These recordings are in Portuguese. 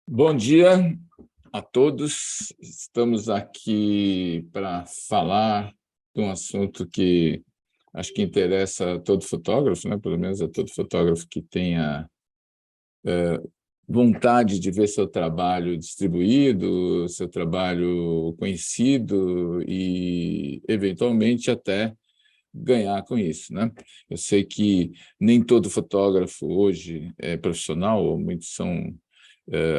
Bom dia a todos. Estamos aqui para falar de um assunto que acho que interessa a todo fotógrafo, né? Pelo menos a todo fotógrafo que tenha vontade de ver seu trabalho distribuído, seu trabalho conhecido e, eventualmente, até ganhar com isso, né? Eu sei que nem todo fotógrafo hoje é profissional, ou muitos são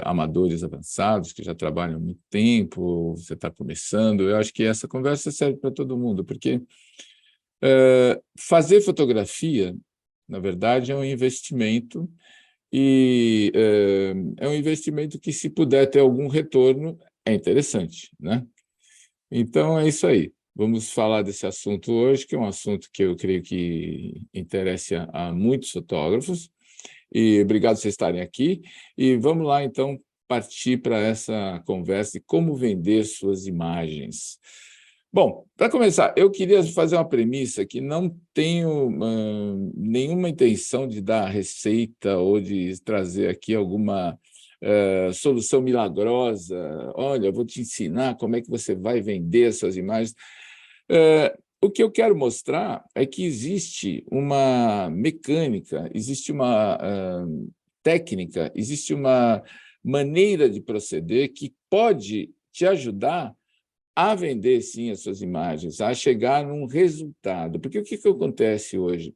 amadores avançados que já trabalham há muito tempo, você está começando. Eu acho que essa conversa serve para todo mundo, porque fazer fotografia, na verdade, é um investimento, e é um investimento que, se puder ter algum retorno, é interessante, né? Então, é isso aí. Vamos falar desse assunto hoje, que é um assunto que eu creio que interessa a muitos fotógrafos. E obrigado por vocês estarem aqui. E vamos lá, então, partir para essa conversa de como vender suas imagens. Bom, para começar, eu queria fazer uma premissa que não tenho nenhuma intenção de dar receita ou de trazer aqui alguma solução milagrosa. Olha, eu vou te ensinar como é que você vai vender as suas imagens. O que eu quero mostrar é que existe uma mecânica, existe uma técnica, existe uma maneira de proceder que pode te ajudar a vender, sim, as suas imagens, a chegar num resultado. Porque o que acontece hoje?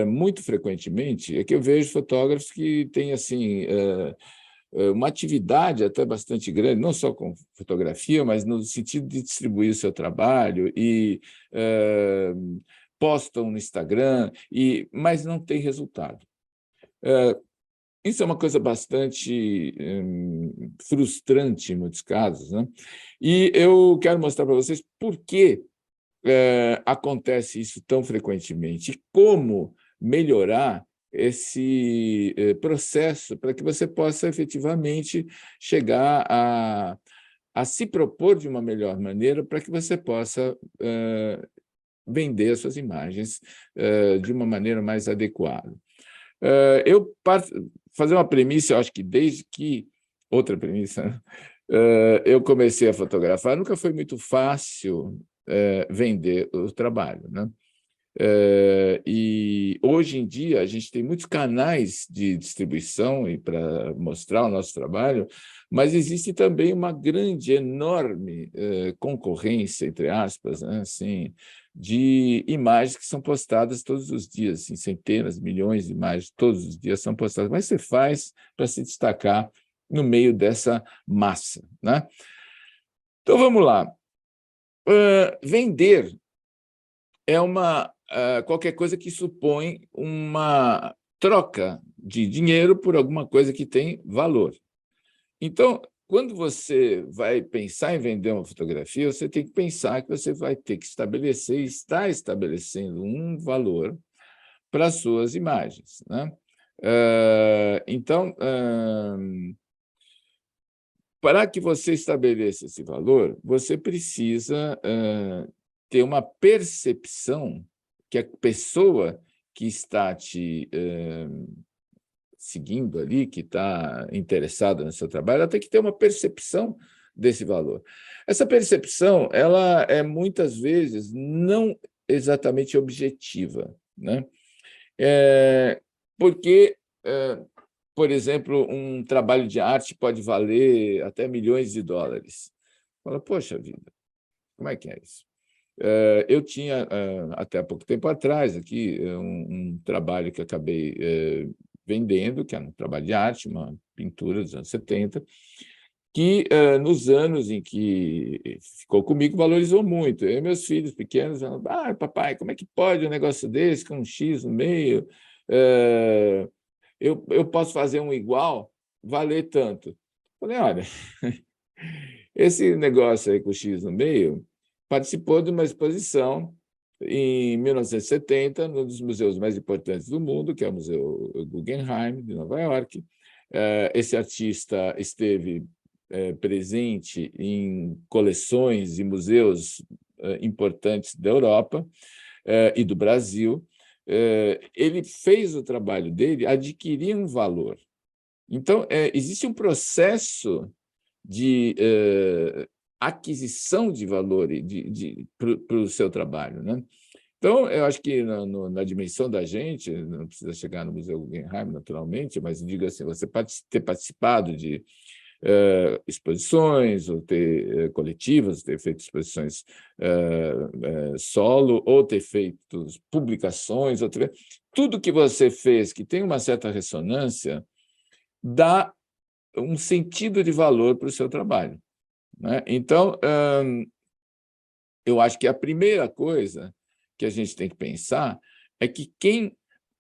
Muito frequentemente, é que eu vejo fotógrafos que têm assim, uma atividade até bastante grande, não só com fotografia, mas no sentido de distribuir o seu trabalho, e postam no Instagram, mas não tem resultado. Isso é uma coisa bastante frustrante em muitos casos, né? E eu quero mostrar para vocês por que acontece isso tão frequentemente e como melhorar esse processo para que você possa efetivamente chegar a se propor de uma melhor maneira para que você possa vender as suas imagens de uma maneira mais adequada. Eu fazer uma premissa, eu acho que desde que outra premissa, né? Eu comecei a fotografar, nunca foi muito fácil vender o trabalho, né? E hoje em dia a gente tem muitos canais de distribuição e para mostrar o nosso trabalho, mas existe também uma grande, enorme concorrência, entre aspas, né, assim, de imagens que são postadas todos os dias, assim, centenas, milhões de imagens todos os dias são postadas. Mas você faz para se destacar no meio dessa massa, né? Então vamos lá. Vender é qualquer coisa que supõe uma troca de dinheiro por alguma coisa que tem valor. Então, quando você vai pensar em vender uma fotografia, você tem que pensar que você vai ter que estabelecer, está estabelecendo um valor para as suas imagens, né? Então, para que você estabeleça esse valor, você precisa ter uma percepção que a pessoa que está te seguindo ali, que está interessada no seu trabalho, ela tem que ter uma percepção desse valor. Essa percepção, ela é muitas vezes não exatamente objetiva, né? Porque, por exemplo, um trabalho de arte pode valer até milhões de dólares. Fala, poxa vida, como é que é isso? Eu tinha, até pouco tempo atrás, aqui, um trabalho que acabei vendendo, que era um trabalho de arte, uma pintura dos anos 70, que, nos anos em que ficou comigo, valorizou muito. Eu e meus filhos pequenos falavam, papai, como é que pode um negócio desse, com um X no meio? Eu posso fazer um igual, valer tanto. Falei, olha, esse negócio aí com o X no meio participou de uma exposição em 1970, num dos museus mais importantes do mundo, que é o Museu Guggenheim, de Nova York. Esse artista esteve presente em coleções e museus importantes da Europa e do Brasil. Ele fez o trabalho dele adquirir um valor. Então, existe um processo de aquisição de valor para o seu trabalho, né? Então, eu acho que na dimensão da gente, não precisa chegar no Museu Guggenheim, naturalmente, mas diga assim, você pode ter participado de exposições, ou ter coletivas, ter feito exposições solo, ou ter feito publicações, tudo que você fez que tem uma certa ressonância dá um sentido de valor para o seu trabalho, né? Então, eu acho que a primeira coisa que a gente tem que pensar é que quem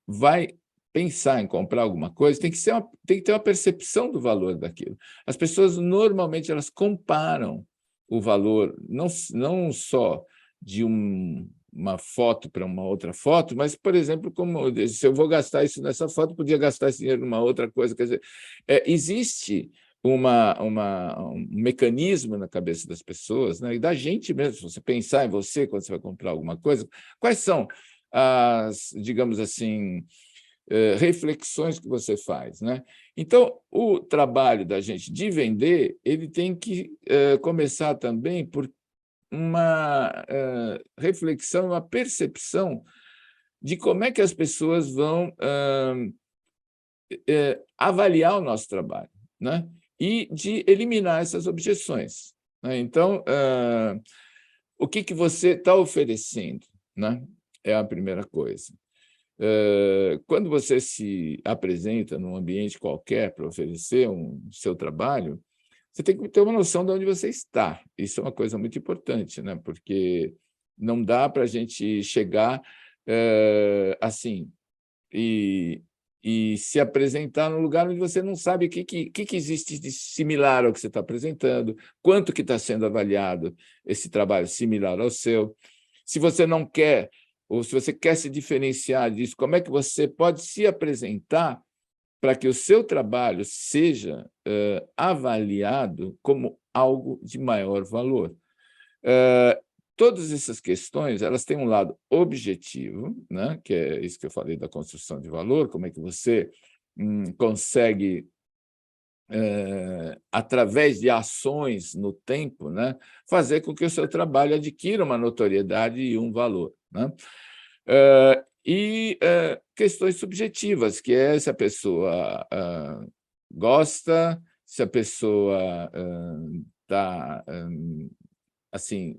vai pensar em comprar alguma coisa tem que ter uma percepção do valor daquilo. As pessoas, normalmente, elas comparam o valor, não só de uma foto para uma outra foto, mas, por exemplo, como se eu vou gastar isso nessa foto, podia gastar esse dinheiro numa outra coisa. Quer dizer, existe um mecanismo na cabeça das pessoas, né, e da gente mesmo, se você pensar em você quando você vai comprar alguma coisa, quais são as, digamos assim, reflexões que você faz, né? Então, o trabalho da gente de vender, ele tem que começar também por uma reflexão, uma percepção de como é que as pessoas vão avaliar o nosso trabalho, né? E de eliminar essas objeções, né? Então, o que você está oferecendo, né? É a primeira coisa. Quando você se apresenta num ambiente qualquer para oferecer seu trabalho, você tem que ter uma noção de onde você está. Isso é uma coisa muito importante, né? Porque não dá para a gente chegar assim e se apresentar num lugar onde você não sabe o que existe de similar ao que você está apresentando, quanto que está sendo avaliado esse trabalho similar ao seu. Se você não quer, ou se você quer se diferenciar disso, como é que você pode se apresentar para que o seu trabalho seja avaliado como algo de maior valor? Todas essas questões, elas têm um lado objetivo, né, que é isso que eu falei da construção de valor, como é que você consegue, através de ações no tempo, né, fazer com que o seu trabalho adquira uma notoriedade e um valor, né? E questões subjetivas, que é se a pessoa gosta, se a pessoa está assim,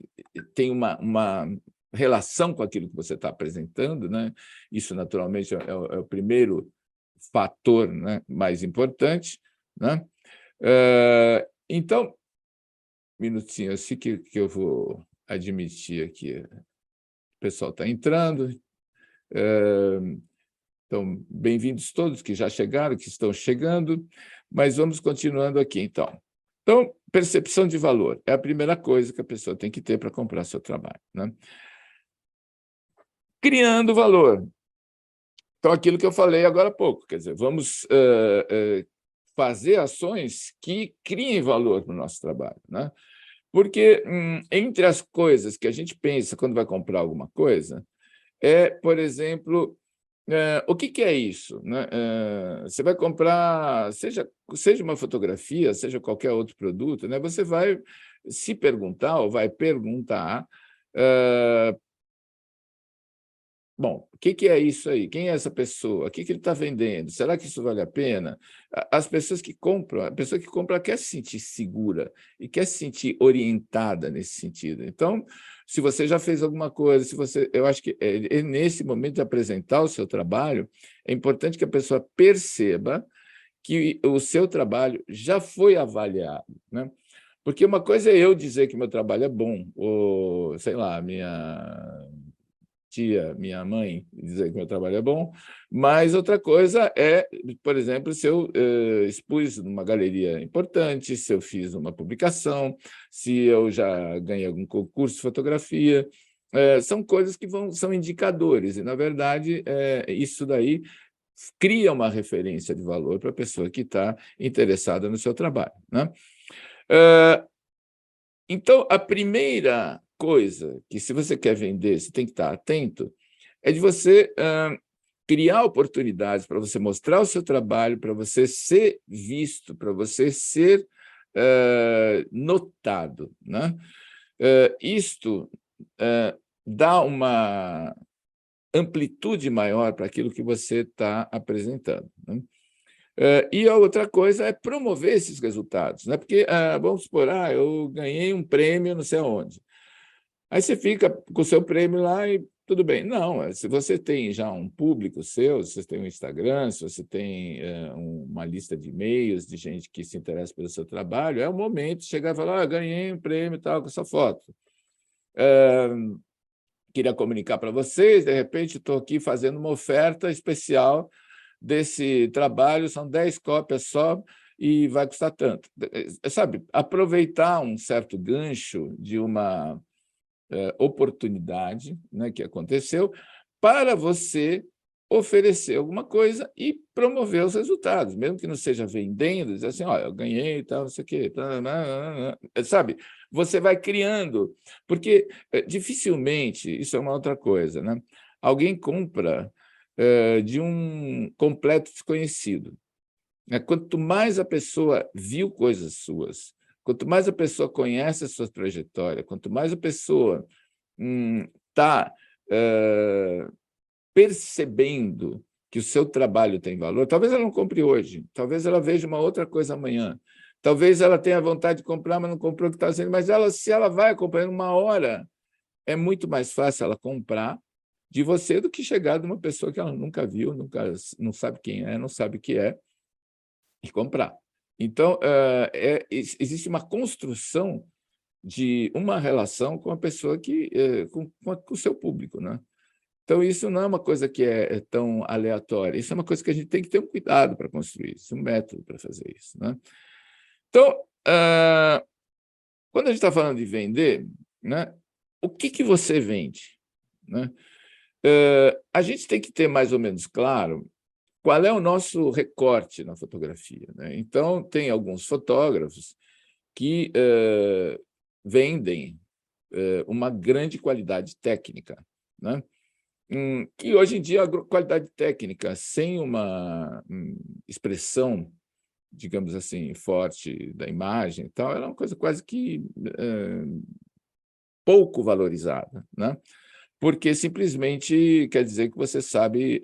tem uma relação com aquilo que você está apresentando, né? Isso, naturalmente, é o primeiro fator, né, mais importante, né? Então, minutinho, assim que eu vou admitir aqui, o pessoal está entrando. Então, bem-vindos todos que já chegaram, que estão chegando, mas vamos continuando aqui, então. Então, percepção de valor é a primeira coisa que a pessoa tem que ter para comprar seu trabalho, né? Criando valor. Então, aquilo que eu falei agora há pouco, quer dizer, vamos fazer ações que criem valor para o nosso trabalho, né? Porque entre as coisas que a gente pensa quando vai comprar alguma coisa, por exemplo, o que é isso, né? Você vai comprar, seja uma fotografia, seja qualquer outro produto, né? Você vai se perguntar ou vai perguntar, bom, o que é isso aí? Quem é essa pessoa? O que ele está vendendo? Será que isso vale a pena? As pessoas que compram, a pessoa que compra quer se sentir segura e quer se sentir orientada nesse sentido. Então, se você já fez alguma coisa, eu acho que nesse momento de apresentar o seu trabalho, é importante que a pessoa perceba que o seu trabalho já foi avaliado, né? Porque uma coisa é eu dizer que meu trabalho é bom, ou, sei lá, minha tia, minha mãe, dizer que meu trabalho é bom, mas outra coisa é, por exemplo, se eu expus numa galeria importante, se eu fiz uma publicação, se eu já ganhei algum concurso de fotografia, são coisas que são indicadores, e, na verdade, isso daí cria uma referência de valor para a pessoa que está interessada no seu trabalho, né? Então, a primeira coisa que, se você quer vender, você tem que estar atento, é de você criar oportunidades para você mostrar o seu trabalho, para você ser visto, para você ser notado, né? Isto dá uma amplitude maior para aquilo que você está apresentando, né? E a outra coisa é promover esses resultados, né? Porque, vamos supor, eu ganhei um prêmio não sei aonde. Aí você fica com o seu prêmio lá e tudo bem. Não, se você tem já um público seu, se você tem um Instagram, se você tem uma lista de e-mails de gente que se interessa pelo seu trabalho, é o momento de chegar e falar, ganhei um prêmio e tal, com essa foto. Queria comunicar para vocês, de repente estou aqui fazendo uma oferta especial desse trabalho, são 10 cópias só e vai custar tanto. Sabe, aproveitar um certo gancho de uma oportunidade, né, que aconteceu, para você oferecer alguma coisa e promover os resultados, mesmo que não seja vendendo, dizer assim, olha, eu ganhei, tal, não sei o quê, sabe? Você vai criando, porque dificilmente, isso é uma outra coisa, né? Alguém compra de um completo desconhecido, né? Quanto mais a pessoa viu coisas suas, quanto mais a pessoa conhece a sua trajetória, quanto mais a pessoa está percebendo que o seu trabalho tem valor, talvez ela não compre hoje, talvez ela veja uma outra coisa amanhã, talvez ela tenha vontade de comprar, mas não comprou o que está fazendo, mas se ela vai acompanhando uma hora, é muito mais fácil ela comprar de você do que chegar de uma pessoa que ela nunca viu, não sabe quem é, não sabe o que é, e comprar. Então, existe uma construção de uma relação com a pessoa com o seu público, né? Então, isso não é uma coisa que é tão aleatória, isso é uma coisa que a gente tem que ter um cuidado para construir, isso, um método para fazer isso, né? Então, quando a gente está falando de vender, né, o que você vende, né? A gente tem que ter mais ou menos claro qual é o nosso recorte na fotografia, né? Então, tem alguns fotógrafos que vendem uma grande qualidade técnica, né? Que hoje em dia a qualidade técnica sem uma expressão, digamos assim, forte da imagem e tal, ela é uma coisa quase que pouco valorizada, né? Porque simplesmente quer dizer que você sabe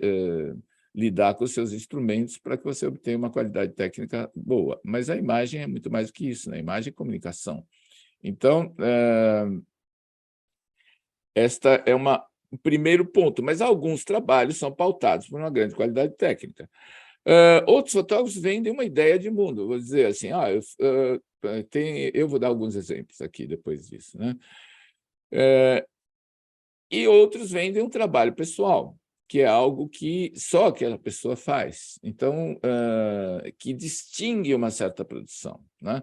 lidar com os seus instrumentos para que você obtenha uma qualidade técnica boa. Mas a imagem é muito mais do que isso, né? A imagem é comunicação. Então, esta é o primeiro ponto, mas alguns trabalhos são pautados por uma grande qualidade técnica. Outros fotógrafos vendem uma ideia de mundo, vou dizer assim, eu vou dar alguns exemplos aqui depois disso, né? E outros vendem um trabalho pessoal, que é algo que só aquela pessoa faz, então, que distingue uma certa produção, né?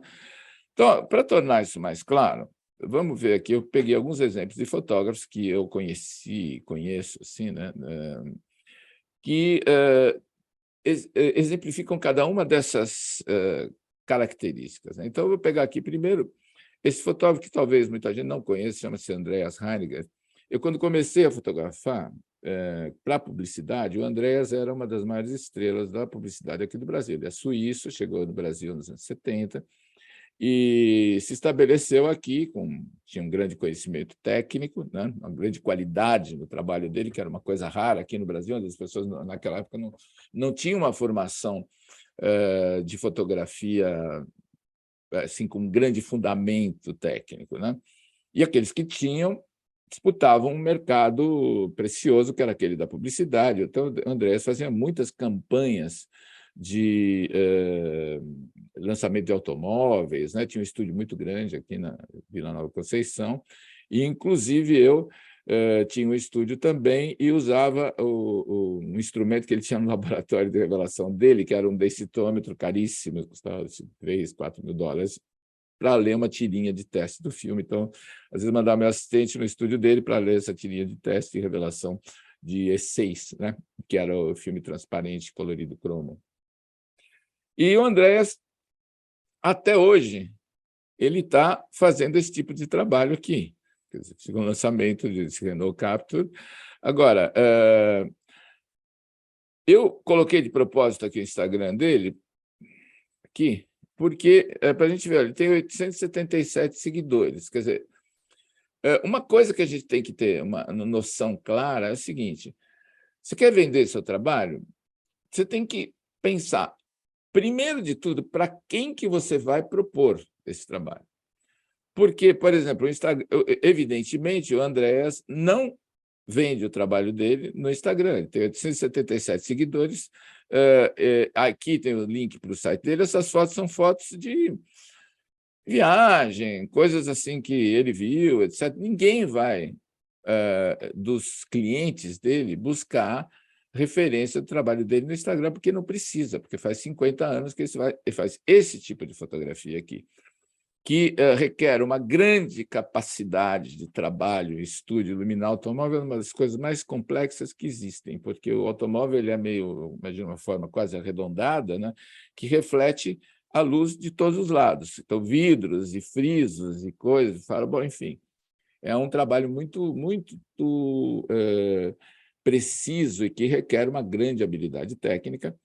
Então, para tornar isso mais claro, vamos ver aqui, eu peguei alguns exemplos de fotógrafos que eu conheço, assim, né, que exemplificam cada uma dessas características, né? Então, eu vou pegar aqui primeiro esse fotógrafo que talvez muita gente não conheça, chama-se Andreas Heiniger. Eu, quando comecei a fotografar para publicidade, o Andreas era uma das maiores estrelas da publicidade aqui do Brasil. Ele é suíço, chegou no Brasil nos anos 70, e se estabeleceu aqui, tinha um grande conhecimento técnico, né? Uma grande qualidade no trabalho dele, que era uma coisa rara aqui no Brasil, onde as pessoas, naquela época, não tinham uma formação de fotografia assim, com um grande fundamento técnico, né? E aqueles que tinham disputavam um mercado precioso, que era aquele da publicidade. Então, o Andrés fazia muitas campanhas de lançamento de automóveis, né? Tinha um estúdio muito grande aqui na Vila Nova Conceição, e, inclusive, eu tinha um estúdio também e usava um instrumento que ele tinha no laboratório de revelação dele, que era um densitômetro caríssimo, custava $3, $4 mil, para ler uma tirinha de teste do filme. Então, às vezes, mandava meu assistente no estúdio dele para ler essa tirinha de teste de revelação de E6, né? Que era o filme transparente, colorido, cromo. E o Andreas, até hoje, ele está fazendo esse tipo de trabalho aqui, o lançamento de Renault Captur. Agora, Eu coloquei de propósito aqui o Instagram dele, aqui, porque, para a gente ver, ele tem 877 seguidores. Quer dizer, uma coisa que a gente tem que ter uma noção clara é o seguinte: você quer vender seu trabalho, você tem que pensar, primeiro de tudo, para quem que você vai propor esse trabalho. Porque, por exemplo, o Instagram, evidentemente, o Andreas não vende o trabalho dele no Instagram. Ele tem 877 seguidores. Aqui tem o link para o site dele. Essas fotos são fotos de viagem, coisas assim que ele viu, etc. Ninguém vai, dos clientes dele, buscar referência do trabalho dele no Instagram, porque não precisa, porque faz 50 anos que ele faz esse tipo de fotografia aqui, que requer uma grande capacidade de trabalho, estudo. Iluminar automóvel é uma das coisas mais complexas que existem, porque o automóvel ele é meio, de uma forma quase arredondada, né, que reflete a luz de todos os lados. Então, vidros e frisos e coisas, bom, enfim, é um trabalho muito preciso e que requer uma grande habilidade técnica,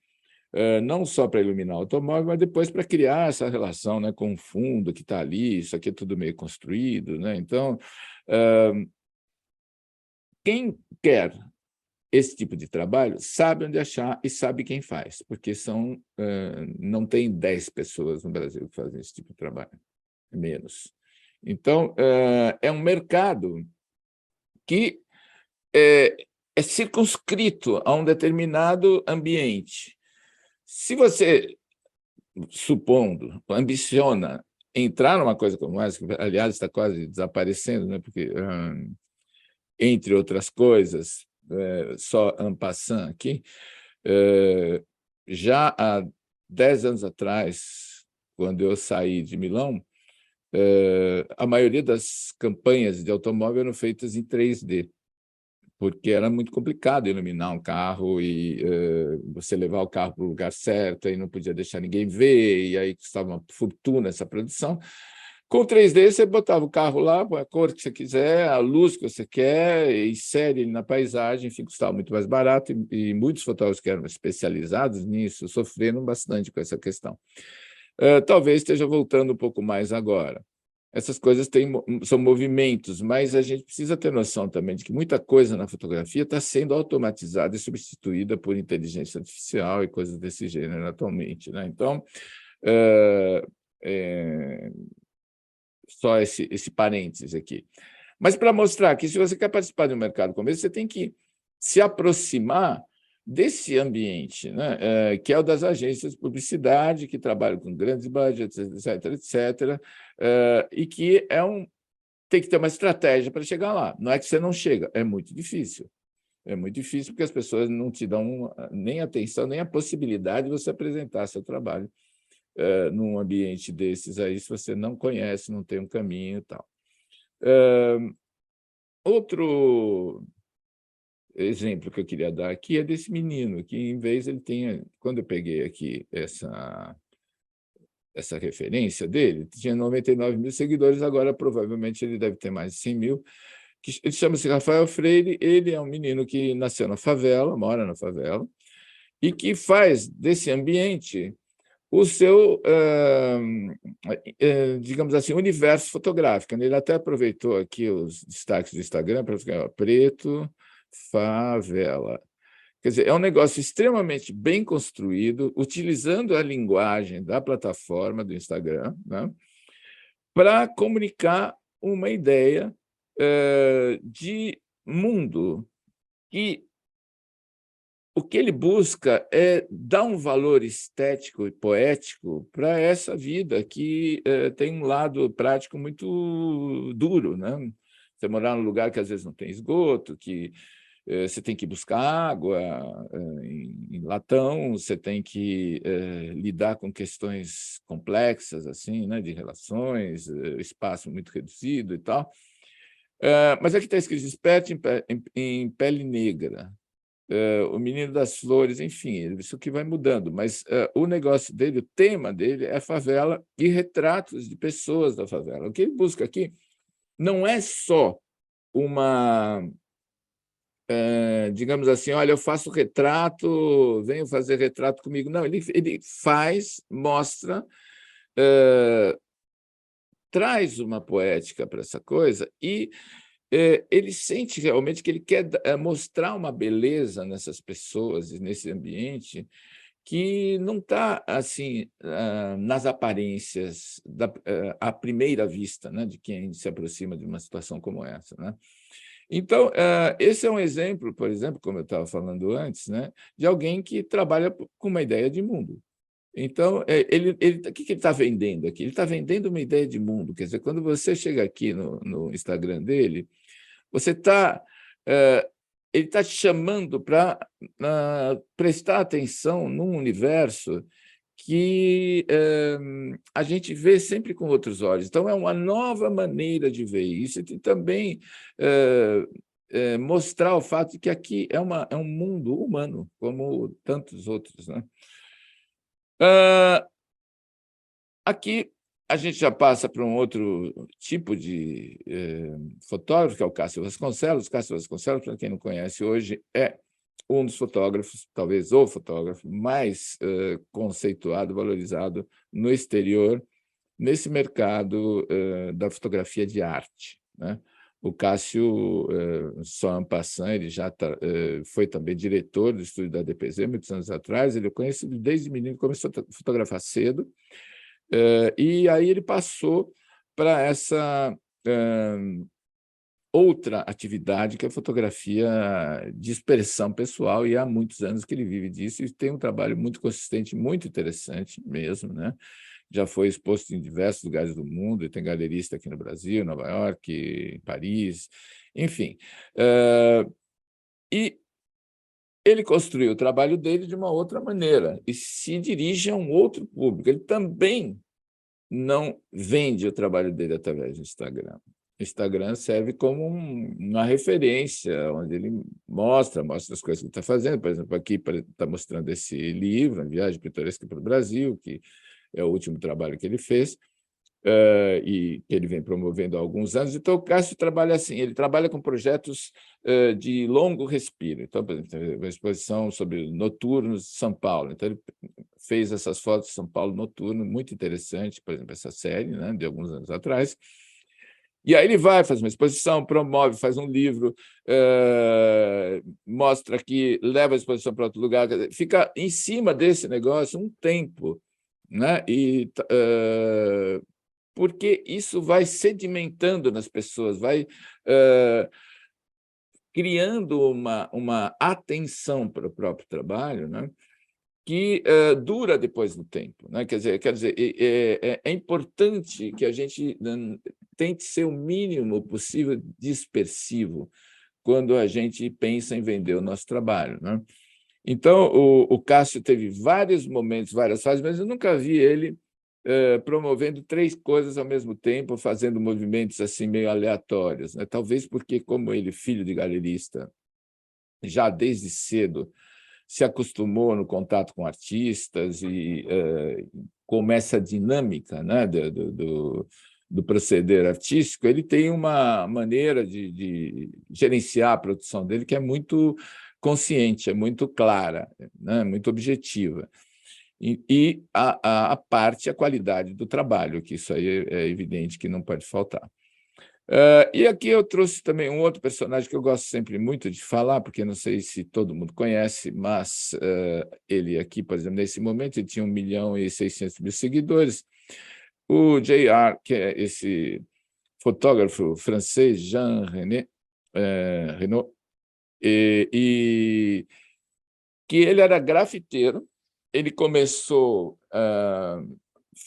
não só para iluminar o automóvel, mas depois para criar essa relação, né, com o fundo que está ali. Isso aqui é tudo meio construído, né? Então, quem quer esse tipo de trabalho sabe onde achar e sabe quem faz, porque não tem 10 pessoas no Brasil que fazem esse tipo de trabalho, menos. Então, é um mercado que é circunscrito a um determinado ambiente. Se você, supondo, ambiciona entrar numa coisa como essa, que, aliás, está quase desaparecendo, né? Porque, entre outras coisas, só en passant aqui, já há 10 anos atrás, quando eu saí de Milão, a maioria das campanhas de automóvel eram feitas em 3D, porque era muito complicado iluminar um carro e você levar o carro para o lugar certo, e não podia deixar ninguém ver, e aí custava uma fortuna essa produção. Com 3D, você botava o carro lá, põe a cor que você quiser, a luz que você quer, e insere ele na paisagem, enfim, custava muito mais barato, e muitos fotógrafos que eram especializados nisso sofreram bastante com essa questão. Talvez esteja voltando um pouco mais agora. Essas coisas são movimentos, mas a gente precisa ter noção também de que muita coisa na fotografia está sendo automatizada e substituída por inteligência artificial e coisas desse gênero atualmente, né? Então, só esse parênteses aqui. Mas para mostrar que, se você quer participar de um mercado como esse, você tem que se aproximar desse ambiente, né? Que é o das agências de publicidade, que trabalham com grandes budgets, etc., e que tem que ter uma estratégia para chegar lá. Não é que você não chega, é muito difícil. É muito difícil porque as pessoas não te dão nem atenção, nem a possibilidade de você apresentar seu trabalho num ambiente desses aí, se você não conhece, não tem um caminho e tal. Outro exemplo que eu queria dar aqui é desse menino, que, em vez, ele tenha... Quando eu peguei aqui essa referência dele, tinha 99 mil seguidores, agora provavelmente ele deve ter mais de 100 mil. Ele chama-se Rafael Freire. Ele é um menino que nasceu na favela, mora na favela, e que faz desse ambiente o seu, digamos assim, universo fotográfico. Ele até aproveitou aqui os destaques do Instagram para ficar preto, favela. Quer dizer, é um negócio extremamente bem construído, utilizando a linguagem da plataforma do Instagram, né, para comunicar uma ideia de mundo. E o que ele busca é dar um valor estético e poético para essa vida que tem um lado prático muito duro, né? Você morar num lugar que às vezes não tem esgoto, que você tem que buscar água em latão, você tem que lidar com questões complexas, assim, né, de relações, espaço muito reduzido e tal. Mas aqui está escrito: esperto em pele negra, o menino das flores, enfim, isso que vai mudando. Mas o negócio dele, o tema dele é a favela e retratos de pessoas da favela. O que ele busca aqui não é só uma digamos assim, olha, eu faço retrato, venho fazer retrato comigo. Não, ele faz, mostra, traz uma poética para essa coisa e ele sente realmente que ele quer mostrar uma beleza nessas pessoas e nesse ambiente que não está assim nas aparências à primeira vista, né, de quem se aproxima de uma situação como essa, né? Então, esse é um exemplo, por exemplo, como eu estava falando antes, né, de alguém que trabalha com uma ideia de mundo. Então, o que ele está vendendo aqui? Ele está vendendo uma ideia de mundo. Quer dizer, quando você chega aqui no Instagram dele, você está ele está te chamando para prestar atenção num universo que a gente vê sempre com outros olhos. Então, é uma nova maneira de ver isso e também mostrar o fato de que aqui é um mundo humano, como tantos outros, né? Aqui a gente já passa para um outro tipo de fotógrafo, que é o Cássio Vasconcelos. Cássio Vasconcelos, para quem não conhece hoje, é um dos fotógrafos, talvez o fotógrafo mais conceituado, valorizado no exterior, nesse mercado da fotografia de arte, né? O Cássio, só en passant, ele já foi também diretor do estúdio da DPZ, muitos anos atrás. Ele eu conheço desde menino, começou a fotografar cedo, e aí ele passou para essa outra atividade, que é a fotografia de expressão pessoal, e há muitos anos que ele vive disso e tem um trabalho muito consistente, muito interessante mesmo, né? Já foi exposto em diversos lugares do mundo, e tem galerista aqui no Brasil, Nova York, em Paris, enfim. E ele construiu o trabalho dele de uma outra maneira e se dirige a um outro público. Ele também não vende o trabalho dele através do Instagram. O Instagram serve como uma referência, onde ele mostra as coisas que ele está fazendo. Por exemplo, aqui está mostrando esse livro, A Viagem Pitoresca para o Brasil, que é o último trabalho que ele fez, e que ele vem promovendo há alguns anos. Então, o Cássio trabalha assim, ele trabalha com projetos de longo respiro. Então, por exemplo, tem uma exposição sobre noturnos de São Paulo. Então, ele fez essas fotos de São Paulo noturno, muito interessante, por exemplo, essa série, né, de alguns anos atrás. E aí ele vai, faz uma exposição, promove, faz um livro, mostra aqui, leva a exposição para outro lugar, fica em cima desse negócio um tempo, né? Porque isso vai sedimentando nas pessoas, vai criando uma atenção para o próprio trabalho, né? Que dura depois do tempo, né? Quer dizer, é importante que a gente tente ser o mínimo possível dispersivo quando a gente pensa em vender o nosso trabalho, né? Então, o Cássio teve vários momentos, várias fases, mas eu nunca vi ele promovendo 3 coisas ao mesmo tempo, fazendo movimentos assim meio aleatórios, né? Talvez porque, como ele, filho de galerista, já desde cedo se acostumou no contato com artistas e com essa dinâmica, né, do proceder artístico, ele tem uma maneira de gerenciar a produção dele que é muito consciente, é muito clara, né, muito objetiva. E a parte, a qualidade do trabalho, que isso aí é evidente que não pode faltar. E aqui eu trouxe também um outro personagem que eu gosto sempre muito de falar, porque não sei se todo mundo conhece, mas ele aqui, por exemplo, nesse momento, ele tinha 1.600.000 seguidores. O J.R., que é esse fotógrafo francês, Jean-René Renaud, e que ele era grafiteiro. Ele começou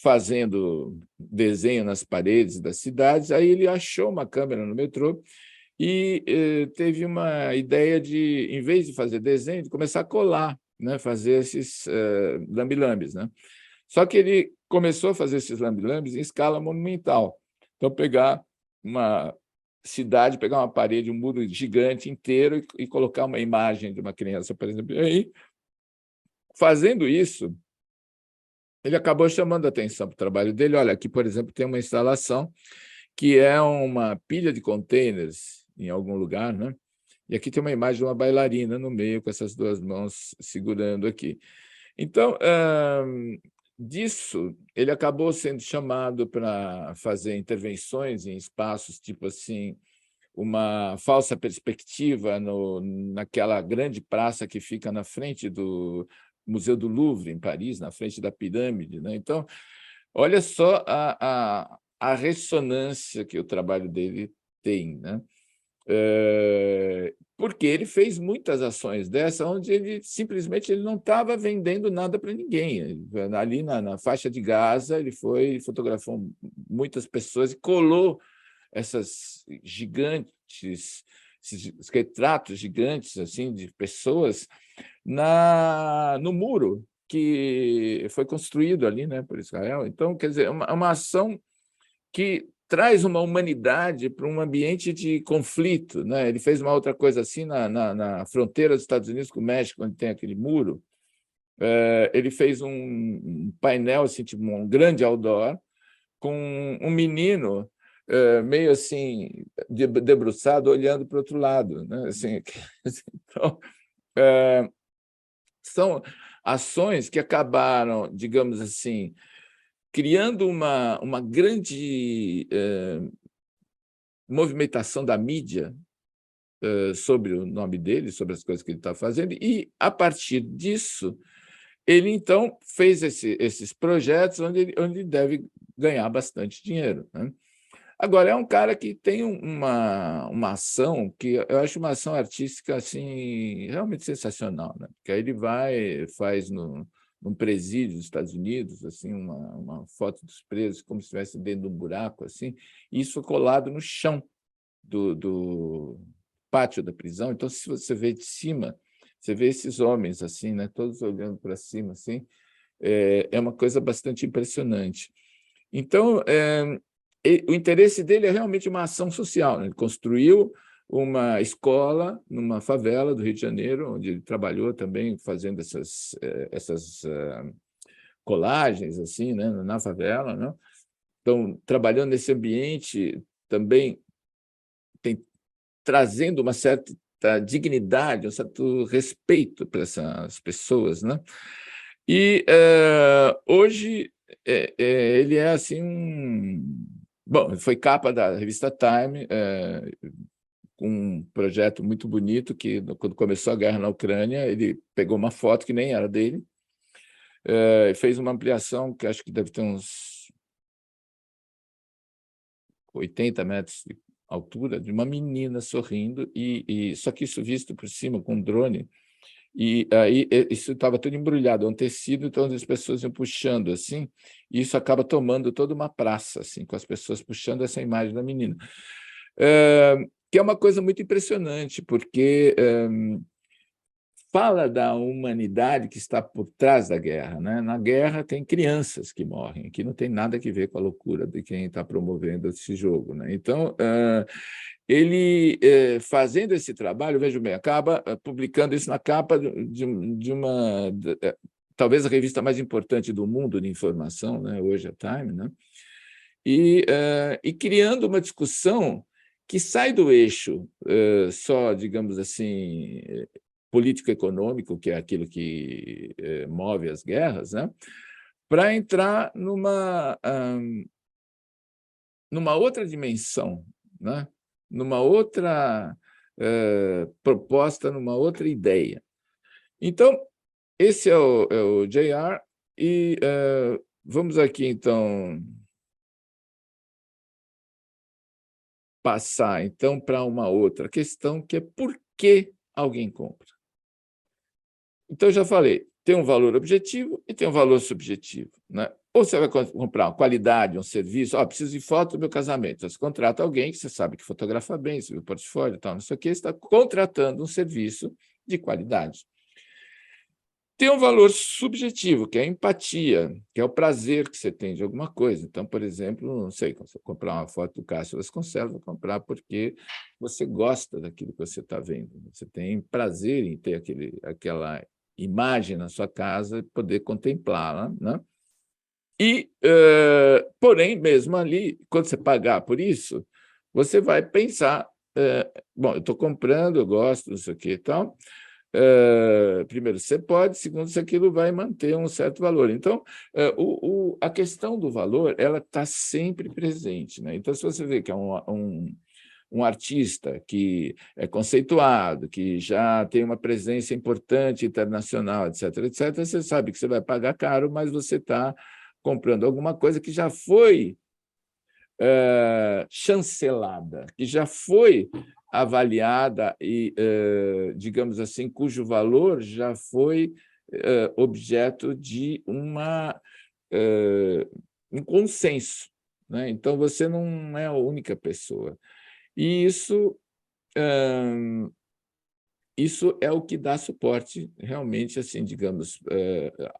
fazendo desenho nas paredes das cidades, aí ele achou uma câmera no metrô e teve uma ideia de, em vez de fazer desenho, de começar a colar, né? Fazer esses lambe-lambes, né? Só que ele começou a fazer esses lambe-lambes em escala monumental. Então, pegar uma cidade, pegar uma parede, um muro gigante inteiro e colocar uma imagem de uma criança, por exemplo. E aí, fazendo isso, ele acabou chamando a atenção para o trabalho dele. Olha, aqui, por exemplo, tem uma instalação que é uma pilha de containers em algum lugar, né? E aqui tem uma imagem de uma bailarina no meio, com essas duas mãos segurando aqui. Então, disso, ele acabou sendo chamado para fazer intervenções em espaços tipo assim, uma falsa perspectiva naquela grande praça que fica na frente do Museu do Louvre, em Paris, na frente da pirâmide, né? Então, olha só a ressonância que o trabalho dele tem, né? Porque ele fez muitas ações dessa, onde ele simplesmente ele não estava vendendo nada para ninguém. Ali na faixa de Gaza, ele foi, fotografou muitas pessoas e colou essas gigantes, esses retratos gigantes assim de pessoas no muro que foi construído ali, né, por Israel. Então, quer dizer, uma ação que traz uma humanidade para um ambiente de conflito, né? Ele fez uma outra coisa assim na fronteira dos Estados Unidos com o México, onde tem aquele muro. Ele fez um painel, assim, tipo um grande outdoor, com um menino meio assim, debruçado, olhando para o outro lado, né? Assim, então, são ações que acabaram, digamos assim, criando uma grande movimentação da mídia sobre o nome dele, sobre as coisas que ele está fazendo, e, a partir disso, ele, então, fez esses projetos onde ele deve ganhar bastante dinheiro, né? Agora, é um cara que tem uma ação que eu acho uma ação artística assim, realmente sensacional, né? Porque aí ele faz num presídio dos Estados Unidos assim, uma foto dos presos como se estivesse dentro de um buraco, assim, e isso colado no chão do pátio da prisão. Então, se você vê de cima, você vê esses homens assim, né, todos olhando para cima, assim, é uma coisa bastante impressionante. Então, o interesse dele é realmente uma ação social, né? Ele construiu uma escola numa favela do Rio de Janeiro, onde ele trabalhou também fazendo essas colagens assim, né, na favela, né? Então, trabalhando nesse ambiente também trazendo uma certa dignidade, um certo respeito para essas pessoas, né? E hoje ele é assim bom, ele foi capa da revista Time, com um projeto muito bonito que, quando começou a guerra na Ucrânia, ele pegou uma foto que nem era dele, fez uma ampliação que acho que deve ter uns 80 metros de altura, de uma menina sorrindo, só que isso visto por cima com um drone, e aí isso estava tudo embrulhado, é um tecido, então as pessoas iam puxando assim, e isso acaba tomando toda uma praça, assim, com as pessoas puxando essa imagem da menina. Que é uma coisa muito impressionante, porque fala da humanidade que está por trás da guerra, né? Na guerra tem crianças que morrem, que não tem nada a ver com a loucura de quem está promovendo esse jogo, né? Então, ele, fazendo esse trabalho, veja bem, acaba publicando isso na capa de uma, talvez a revista mais importante do mundo de informação, né? Hoje a Time, né? E criando uma discussão que sai do eixo só, digamos assim, político-econômico, que é aquilo que move as guerras, né? Para entrar numa outra dimensão, né? Numa outra proposta, numa outra ideia. Então, esse é o JR, e vamos aqui, então, passar então para uma outra questão, que é por que alguém compra. Então, eu já falei, tem um valor objetivo e tem um valor subjetivo, né? Ou você vai comprar uma qualidade, um serviço, preciso de foto do meu casamento. Você contrata alguém que você sabe que fotografa bem, você vê o portfólio e tal, não sei o quê, você está contratando um serviço de qualidade. Tem um valor subjetivo, que é a empatia, que é o prazer que você tem de alguma coisa. Então, por exemplo, não sei, quando você comprar uma foto do Cássio Vasconcelos, vai comprar porque você gosta daquilo que você está vendo. Você tem prazer em ter aquela imagem na sua casa e poder contemplá-la, né? Porém, mesmo ali, quando você pagar por isso, você vai pensar bom, eu estou comprando, eu gosto, não sei o que e tal. Primeiro, você pode, segundo, se aquilo vai manter um certo valor. Então, a questão do valor, ela está sempre presente, né? Então, se você vê que é um artista que é conceituado, que já tem uma presença importante internacional, etc., etc., você sabe que você vai pagar caro, mas você está comprando alguma coisa que já foi chancelada, que já foi avaliada e, digamos assim, cujo valor já foi objeto de um consenso, né? Então, você não é a única pessoa. E isso é o que dá suporte realmente, assim, digamos,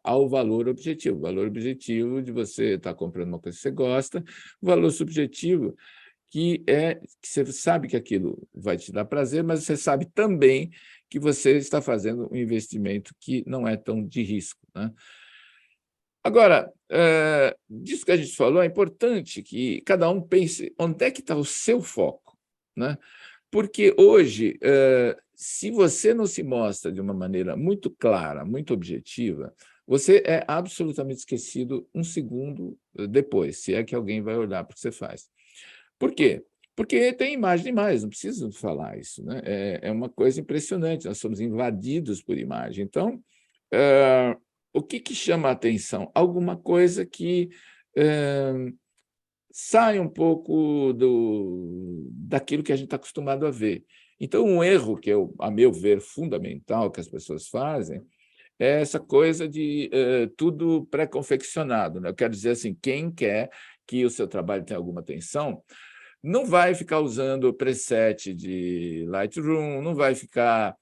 ao valor objetivo. O valor objetivo de você estar comprando uma coisa que você gosta, o valor subjetivo que você sabe que aquilo vai te dar prazer, mas você sabe também que você está fazendo um investimento que não é tão de risco, né? Agora, disso que a gente falou, é importante que cada um pense onde é que está o seu foco, né? Porque hoje, se você não se mostra de uma maneira muito clara, muito objetiva, você é absolutamente esquecido um segundo depois, se é que alguém vai olhar para o que você faz. Por quê? Porque tem imagem demais, não preciso falar isso, né? É uma coisa impressionante, nós somos invadidos por imagem. Então, o que chama a atenção? Alguma coisa que sai um pouco daquilo que a gente está acostumado a ver. Então, um erro que, a meu ver, fundamental que as pessoas fazem é essa coisa de tudo pré-confeccionado, né? Eu quero dizer assim, quem quer que o seu trabalho tenha alguma atenção, não vai ficar usando o preset de Lightroom, não vai ficar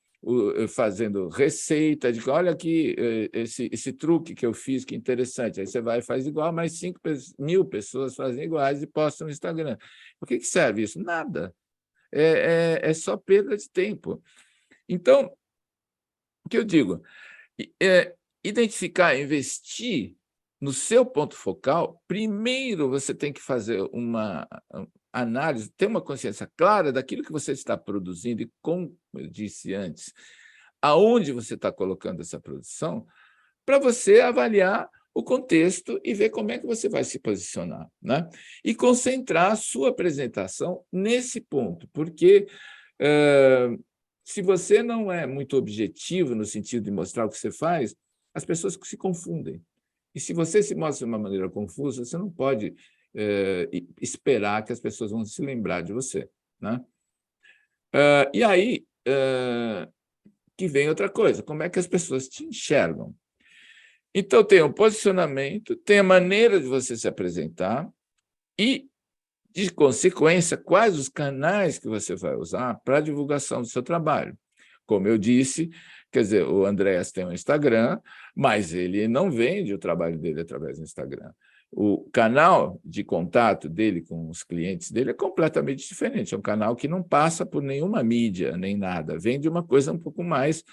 fazendo receita de olha aqui esse truque que eu fiz, que interessante. Aí você vai e faz igual, mas 5.000 pessoas fazem iguais e postam no Instagram. Por que serve isso? Nada. É só perda de tempo. Então, o que eu digo? Identificar, investir no seu ponto focal, primeiro você tem que fazer uma análise, ter uma consciência clara daquilo que você está produzindo e, como eu disse antes, aonde você está colocando essa produção, para você avaliar o contexto e ver como é que você vai se posicionar, né? E concentrar a sua apresentação nesse ponto, porque se você não é muito objetivo no sentido de mostrar o que você faz, as pessoas se confundem. E se você se mostra de uma maneira confusa, você não pode esperar que as pessoas vão se lembrar de você, né? E aí que vem outra coisa, como é que as pessoas te enxergam? Então, tem o posicionamento, tem a maneira de você se apresentar e, de consequência, quais os canais que você vai usar para a divulgação do seu trabalho. Como eu disse, quer dizer, o Andréas tem um Instagram, mas ele não vende o trabalho dele através do Instagram. O canal de contato dele com os clientes dele é completamente diferente. É um canal que não passa por nenhuma mídia, nem nada. Vem de uma coisa um pouco mais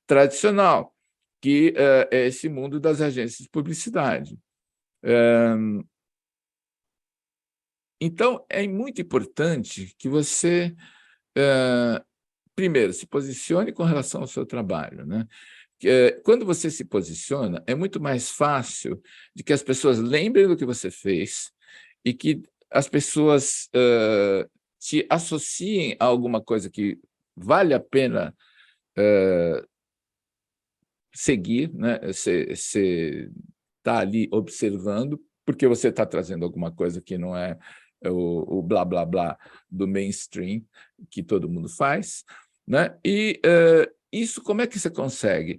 tradicional, que é esse mundo das agências de publicidade. Então, é muito importante que você, primeiro, se posicione com relação ao seu trabalho, né? Quando você se posiciona, é muito mais fácil de que as pessoas lembrem do que você fez e que as pessoas te associem a alguma coisa que vale a pena seguir, né? Você está ali observando, porque você está trazendo alguma coisa que não é o blá, blá, blá do mainstream, que todo mundo faz, né? E isso, como é que você consegue?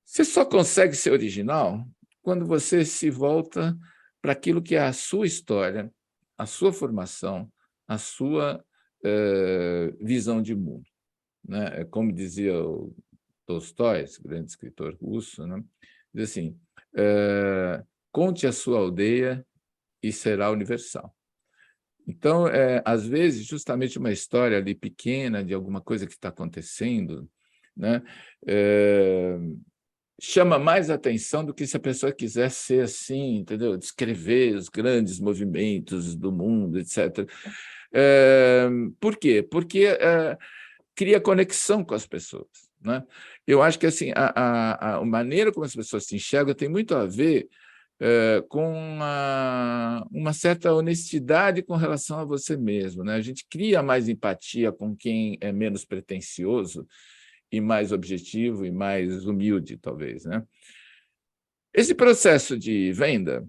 Você só consegue ser original quando você se volta para aquilo que é a sua história, a sua formação, a sua visão de mundo, né? Como dizia o Tolstói, esse grande escritor russo, né? Diz assim, conte a sua aldeia e será universal. Então, às vezes, justamente uma história ali pequena de alguma coisa que está acontecendo, né? chama mais atenção do que se a pessoa quiser ser assim, entendeu? Descrever os grandes movimentos do mundo, etc. Por quê? Porque cria conexão com as pessoas, né? Eu acho que assim, a maneira como as pessoas se enxergam tem muito a ver com uma certa honestidade com relação a você mesmo, né? A gente cria mais empatia com quem é menos pretensioso e mais objetivo e mais humilde, talvez, né? Esse processo de venda,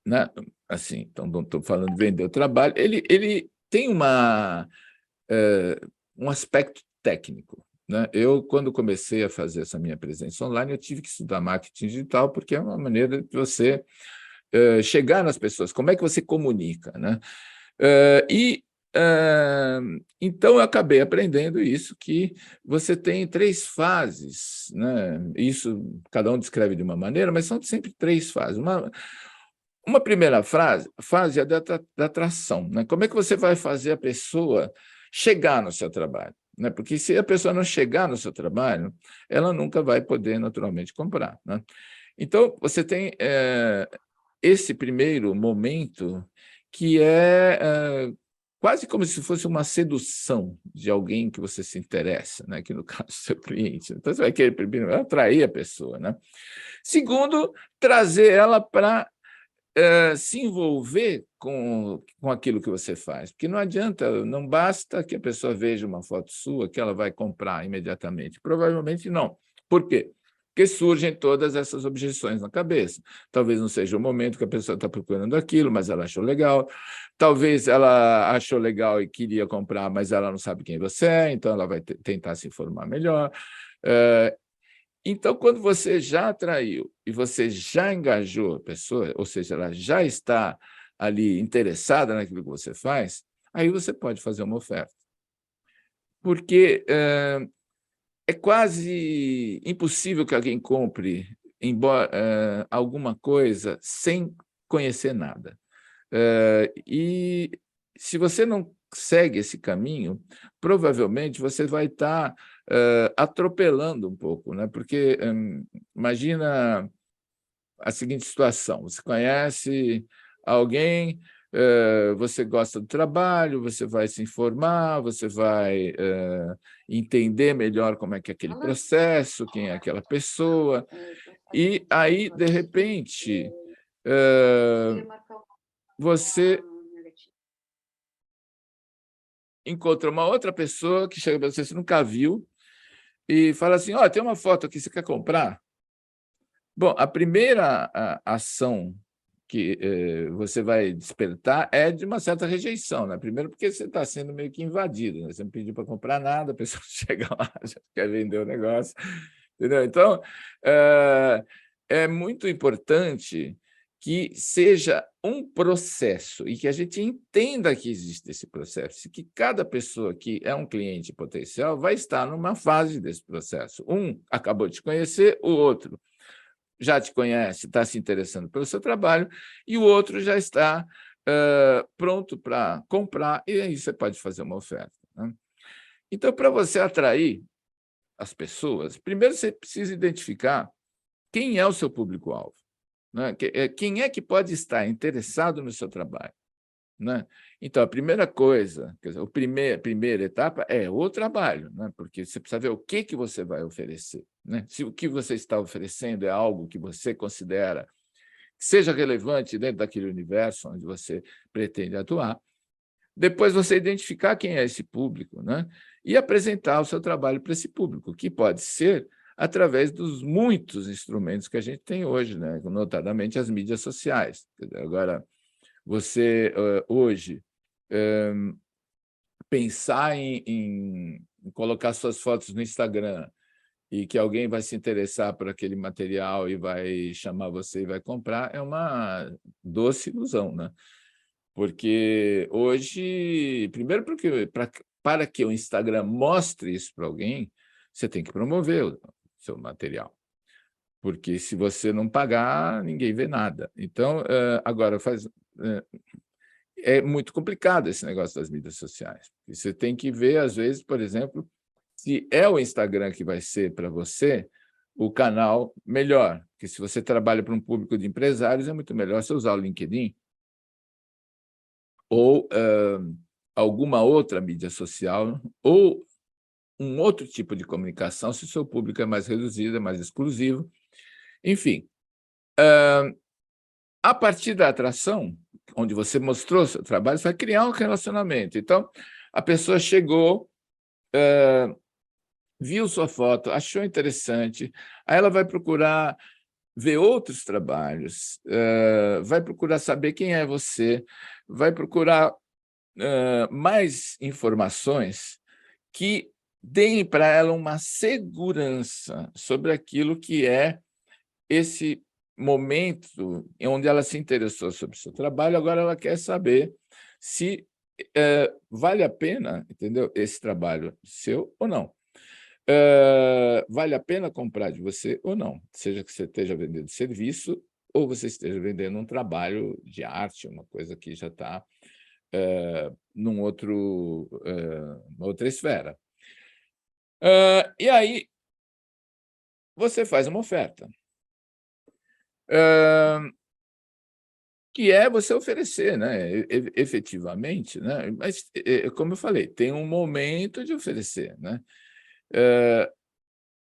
né? Assim, então não estou falando de vender o trabalho, ele tem um aspecto técnico, né? Eu, quando comecei a fazer essa minha presença online, eu tive que estudar marketing digital, porque é uma maneira de você chegar nas pessoas, como é que você comunica, né? Então, eu acabei aprendendo isso, que você tem 3 fases, né? Isso, cada um descreve de uma maneira, mas são sempre 3 fases. Uma primeira fase é da atração, né? Como é que você vai fazer a pessoa chegar no seu trabalho, né? Porque se a pessoa não chegar no seu trabalho, ela nunca vai poder naturalmente comprar, né? Então, você tem esse primeiro momento que quase como se fosse uma sedução de alguém que você se interessa, né? Que no caso, seu cliente. Então, você vai querer primeiro atrair a pessoa, né? Segundo, trazer ela para se envolver com aquilo que você faz, porque não adianta, não basta que a pessoa veja uma foto sua que ela vai comprar imediatamente. Provavelmente não. Por quê? Porque surgem todas essas objeções na cabeça. Talvez não seja o momento que a pessoa está procurando aquilo, mas ela achou legal. Talvez ela achou legal e queria comprar, mas ela não sabe quem você é, então ela vai tentar se informar melhor. Então, quando você já atraiu e você já engajou a pessoa, ou seja, ela já está ali interessada naquilo que você faz, aí você pode fazer uma oferta. Porque é quase impossível que alguém compre alguma coisa sem conhecer nada. E se você não segue esse caminho, provavelmente você vai estar atropelando um pouco, né? Porque imagina a seguinte situação: você conhece alguém, você gosta do trabalho, você vai se informar, você vai entender melhor como é que é aquele processo, quem é aquela pessoa, e aí, de repente, você encontra uma outra pessoa que chega para você nunca viu e fala assim: ó, tem uma foto aqui, você quer comprar? Bom, a primeira ação que você vai despertar é de uma certa rejeição, né? Primeiro porque você está sendo meio que invadido, né? Você não pediu para comprar nada, a pessoa chega lá, já quer vender o negócio, entendeu? Então, é muito importante que seja um processo e que a gente entenda que existe esse processo, e que cada pessoa que é um cliente potencial vai estar numa fase desse processo. Um acabou de te conhecer, o outro já te conhece, está se interessando pelo seu trabalho, e o outro já está pronto para comprar, e aí você pode fazer uma oferta, né? Então, para você atrair as pessoas, primeiro você precisa identificar quem é o seu público-alvo, né? Quem é que pode estar interessado no seu trabalho, né? Então, a primeira coisa, quer dizer, a primeira etapa é o trabalho, né? Porque você precisa ver o que você vai oferecer, né? Se o que você está oferecendo é algo que você considera que seja relevante dentro daquele universo onde você pretende atuar, depois você identificar quem é esse público, né? E apresentar o seu trabalho para esse público, que pode ser através dos muitos instrumentos que a gente tem hoje, né? Notadamente as mídias sociais. Agora, você, hoje, pensar em colocar suas fotos no Instagram e que alguém vai se interessar por aquele material e vai chamar você e vai comprar, é uma doce ilusão, né? Porque hoje, primeiro, porque para que o Instagram mostre isso para alguém, você tem que promover o seu material. Porque se você não pagar, ninguém vê nada. Então, agora, é muito complicado esse negócio das mídias sociais. Você tem que ver, às vezes, por exemplo, se é o Instagram que vai ser para você o canal melhor, porque se você trabalha para um público de empresários, é muito melhor você usar o LinkedIn ou alguma outra mídia social, ou um outro tipo de comunicação, se o seu público é mais reduzido, é mais exclusivo. Enfim, a partir da atração, onde você mostrou o seu trabalho, você vai criar um relacionamento. Então, a pessoa chegou, viu sua foto, achou interessante, aí ela vai procurar ver outros trabalhos, vai procurar saber quem é você, vai procurar mais informações que deem para ela uma segurança sobre aquilo que é esse momento onde ela se interessou sobre o seu trabalho, agora ela quer saber se vale a pena, entendeu, esse trabalho seu ou não. Vale a pena comprar de você ou não, seja que você esteja vendendo serviço ou você esteja vendendo um trabalho de arte, uma coisa que já está numa outra esfera. E aí, você faz uma oferta, que é você oferecer, né, efetivamente, né? Mas, como eu falei, tem um momento de oferecer, né?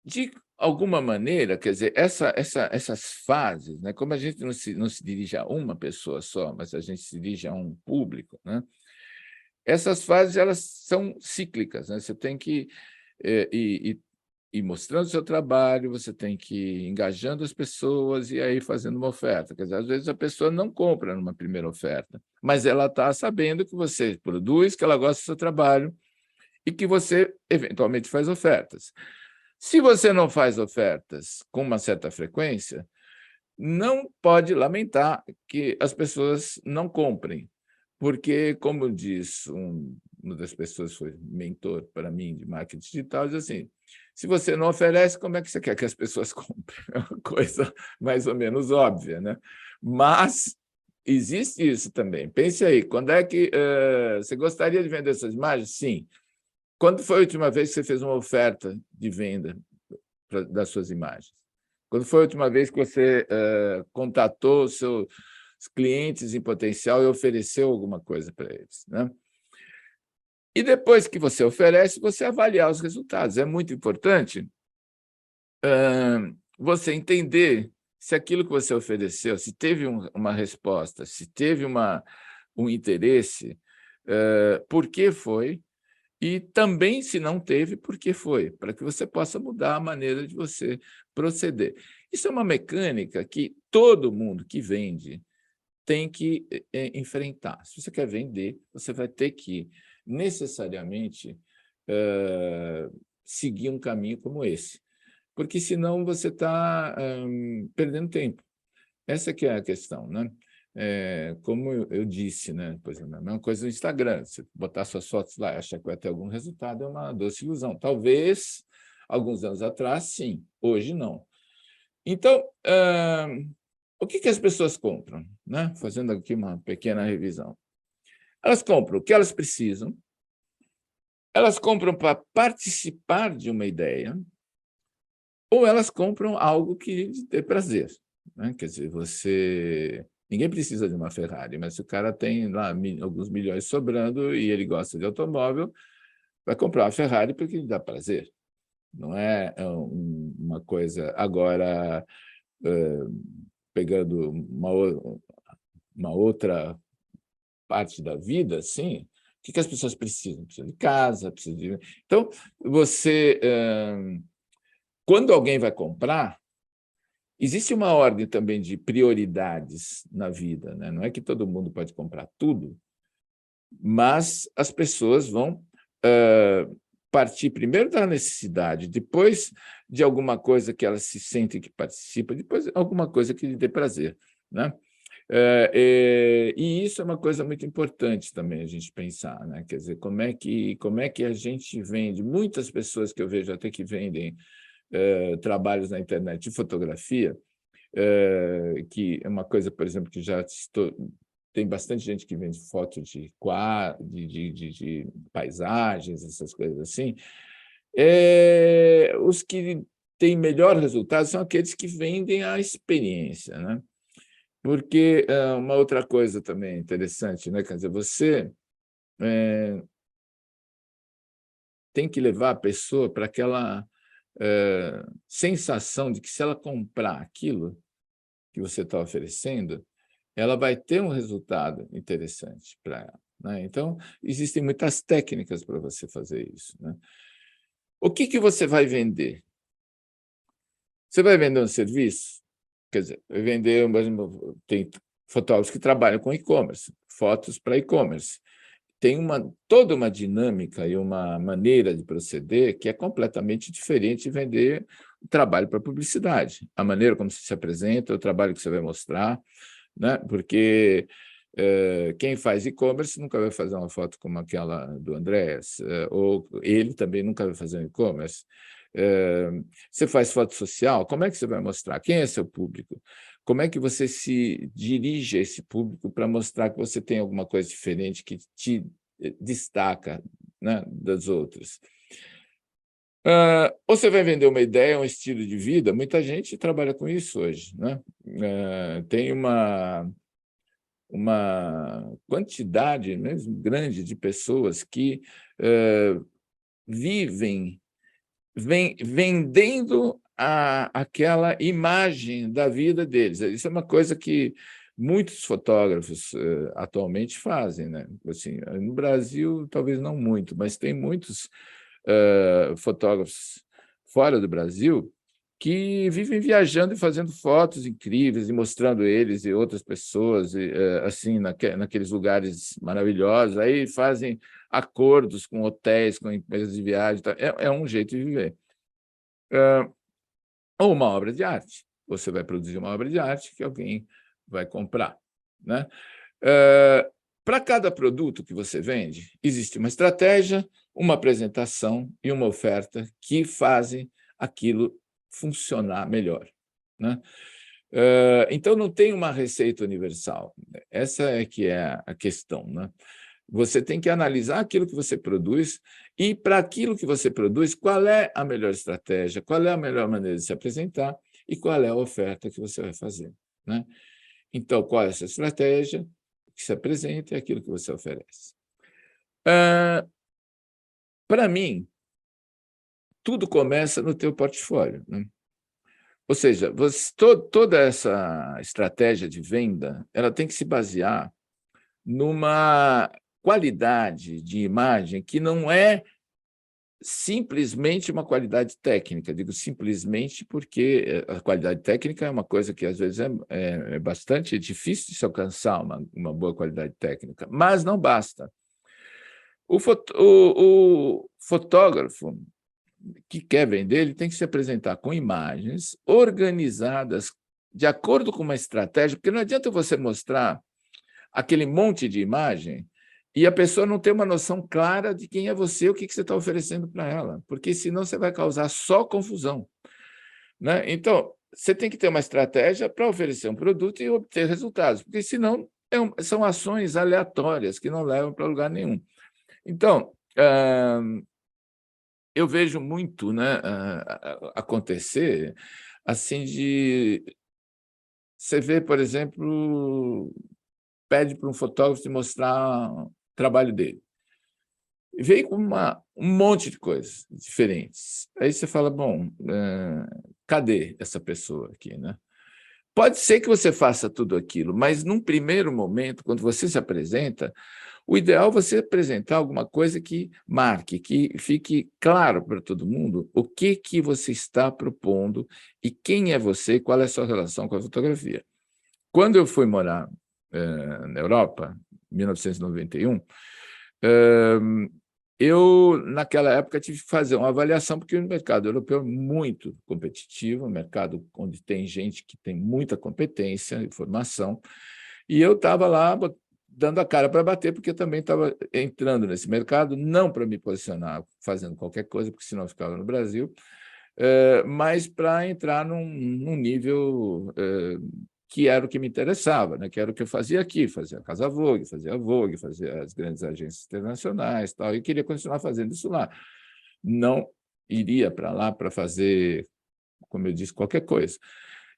De alguma maneira, quer dizer, essas fases, né, como a gente não se dirige a uma pessoa só, mas a gente se dirige a um público, né? Essas fases elas são cíclicas, né? Você tem que ir mostrando o seu trabalho, você tem que ir engajando as pessoas e aí fazendo uma oferta. Quer dizer, às vezes a pessoa não compra numa primeira oferta, mas ela está sabendo que você produz, que ela gosta do seu trabalho e que você eventualmente faz ofertas. Se você não faz ofertas com uma certa frequência, não pode lamentar que as pessoas não comprem, porque, como diz uma das pessoas que foi mentor para mim de marketing digital, diz assim, se você não oferece, como é que você quer que as pessoas comprem? É uma coisa mais ou menos óbvia, né? Mas existe isso também. Pense aí, quando é que você gostaria de vender essas imagens? Sim. Quando foi a última vez que você fez uma oferta de venda das suas imagens? Quando foi a última vez que você contatou os seus clientes em potencial e ofereceu alguma coisa para eles, né? E depois que você oferece, você avaliar os resultados. É muito importante você entender se aquilo que você ofereceu, se teve uma resposta, se teve um interesse, por que foi, e também, se não teve, por que foi, para que você possa mudar a maneira de você proceder. Isso é uma mecânica que todo mundo que vende tem que enfrentar. Se você quer vender, você vai ter que, necessariamente, seguir um caminho como esse, porque senão você está perdendo tempo. Essa que é a questão, né? Como eu disse, né? Por exemplo, a mesma coisa no Instagram. Você botar suas fotos lá e achar que vai ter algum resultado é uma doce ilusão. Talvez, alguns anos atrás, sim. Hoje, não. Então, o que as pessoas compram, né? Fazendo aqui uma pequena revisão. Elas compram o que elas precisam, elas compram para participar de uma ideia, ou elas compram algo que lhe dê prazer, né? Quer dizer, ninguém precisa de uma Ferrari, mas se o cara tem lá alguns milhões sobrando e ele gosta de automóvel, vai comprar uma Ferrari porque lhe dá prazer. Não é uma coisa... Agora, pegando uma outra parte da vida, assim, o que as pessoas precisam? Precisam de casa, precisam de... Então, quando alguém vai comprar, existe uma ordem também de prioridades na vida, né? Não é que todo mundo pode comprar tudo, mas as pessoas vão partir primeiro da necessidade, depois de alguma coisa que elas se sentem que participam, depois alguma coisa que lhe dê prazer, né? E isso é uma coisa muito importante também a gente pensar, né? Quer dizer, como é que a gente vende? Muitas pessoas que eu vejo até que vendem trabalhos na internet de fotografia, que é uma coisa, por exemplo, que tem bastante gente que vende foto de paisagens, essas coisas assim. Os que têm melhor resultado são aqueles que vendem a experiência, né? Porque uma outra coisa também interessante, né? Quer dizer, você tem que levar a pessoa para aquela sensação de que, se ela comprar aquilo que você está oferecendo, ela vai ter um resultado interessante para ela, né? Então, existem muitas técnicas para você fazer isso, né? O que você vai vender? Você vai vender um serviço? Quer dizer, vai vender, tem fotógrafos que trabalham com e-commerce, fotos para e-commerce. Tem toda uma dinâmica e uma maneira de proceder que é completamente diferente de vender o trabalho para publicidade. A maneira como você se apresenta, o trabalho que você vai mostrar, né? Porque quem faz e-commerce nunca vai fazer uma foto como aquela do Andrés, ou ele também nunca vai fazer um e-commerce. Você faz foto social, como é que você vai mostrar? Quem é seu público? Como é que você se dirige a esse público para mostrar que você tem alguma coisa diferente que te destaca, né, das outras? Ou você vai vender uma ideia, um estilo de vida? Muita gente trabalha com isso hoje, né? Tem uma quantidade mesmo grande de pessoas que vivem vendendo aquela imagem da vida deles. Isso é uma coisa que muitos fotógrafos atualmente fazem, né? Assim, no Brasil, talvez não muito, mas tem muitos fotógrafos fora do Brasil que vivem viajando e fazendo fotos incríveis e mostrando eles e outras pessoas assim naqueles lugares maravilhosos. Aí fazem acordos com hotéis, com empresas de viagem. Tá? É um jeito de viver. Ou uma obra de arte. Você vai produzir uma obra de arte que alguém vai comprar, né? Para cada produto que você vende, existe uma estratégia, uma apresentação e uma oferta que fazem aquilo funcionar melhor, né? Então, não tem uma receita universal. Essa é que é a questão, né? Você tem que analisar aquilo que você produz e, para aquilo que você produz, qual é a melhor estratégia, qual é a melhor maneira de se apresentar e qual é a oferta que você vai fazer, né? Então, qual é essa estratégia que se apresenta e aquilo que você oferece? Para mim, tudo começa no teu portfólio, né? Ou seja, toda essa estratégia de venda, ela tem que se basear numa qualidade de imagem que não é simplesmente uma qualidade técnica. Digo simplesmente porque a qualidade técnica é uma coisa que, às vezes, é bastante difícil de se alcançar, uma boa qualidade técnica, mas não basta. O fotógrafo que quer vender, ele tem que se apresentar com imagens organizadas de acordo com uma estratégia, porque não adianta você mostrar aquele monte de imagem e a pessoa não ter uma noção clara de quem é você, o que você está oferecendo para ela, porque senão você vai causar só confusão, né? Então, você tem que ter uma estratégia para oferecer um produto e obter resultados, porque senão são ações aleatórias que não levam para lugar nenhum. Então, eu vejo muito, né, acontecer assim de você vê, por exemplo, pede para um fotógrafo te mostrar o trabalho dele. E veio com um monte de coisas diferentes. Aí você fala, bom, cadê essa pessoa aqui, né? Pode ser que você faça tudo aquilo, mas num primeiro momento, quando você se apresenta, o ideal é você apresentar alguma coisa que marque, que fique claro para todo mundo o que você está propondo e quem é você, qual é a sua relação com a fotografia. Quando eu fui morar na Europa, em 1991, eu, naquela época, tive que fazer uma avaliação, porque o mercado europeu é muito competitivo, um mercado onde tem gente que tem muita competência e formação, e eu estava lá dando a cara para bater, porque eu também estava entrando nesse mercado, não para me posicionar fazendo qualquer coisa, porque senão eu ficava no Brasil, mas para entrar num nível que era o que me interessava, né? Que era o que eu fazia aqui, fazia a Casa Vogue, fazia a Vogue, fazia as grandes agências internacionais, tal, e queria continuar fazendo isso lá. Não iria para lá para fazer como eu disse, qualquer coisa.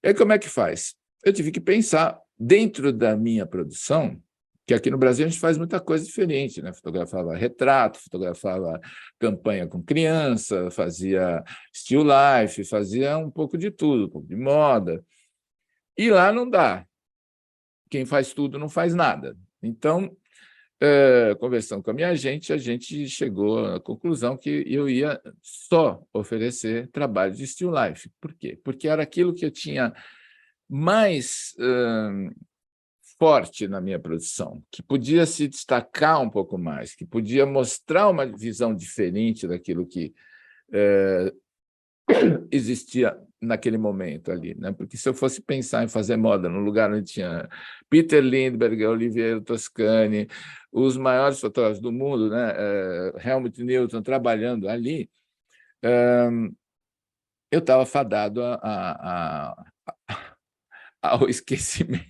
E aí, como é que faz? Eu tive que pensar dentro da minha produção, que aqui no Brasil a gente faz muita coisa diferente, né? Fotografava retrato, fotografava campanha com criança, fazia still life, fazia um pouco de tudo, um pouco de moda. E lá não dá. Quem faz tudo não faz nada. Então, conversando com a minha agente, a gente chegou à conclusão que eu ia só oferecer trabalho de still life. Por quê? Porque era aquilo que eu tinha mais forte na minha produção, que podia se destacar um pouco mais, que podia mostrar uma visão diferente daquilo que existia naquele momento ali, né? Porque se eu fosse pensar em fazer moda num lugar onde tinha Peter Lindbergh, Oliviero Toscani, os maiores fotógrafos do mundo, né? Helmut Newton trabalhando ali, eu estava fadado ao esquecimento,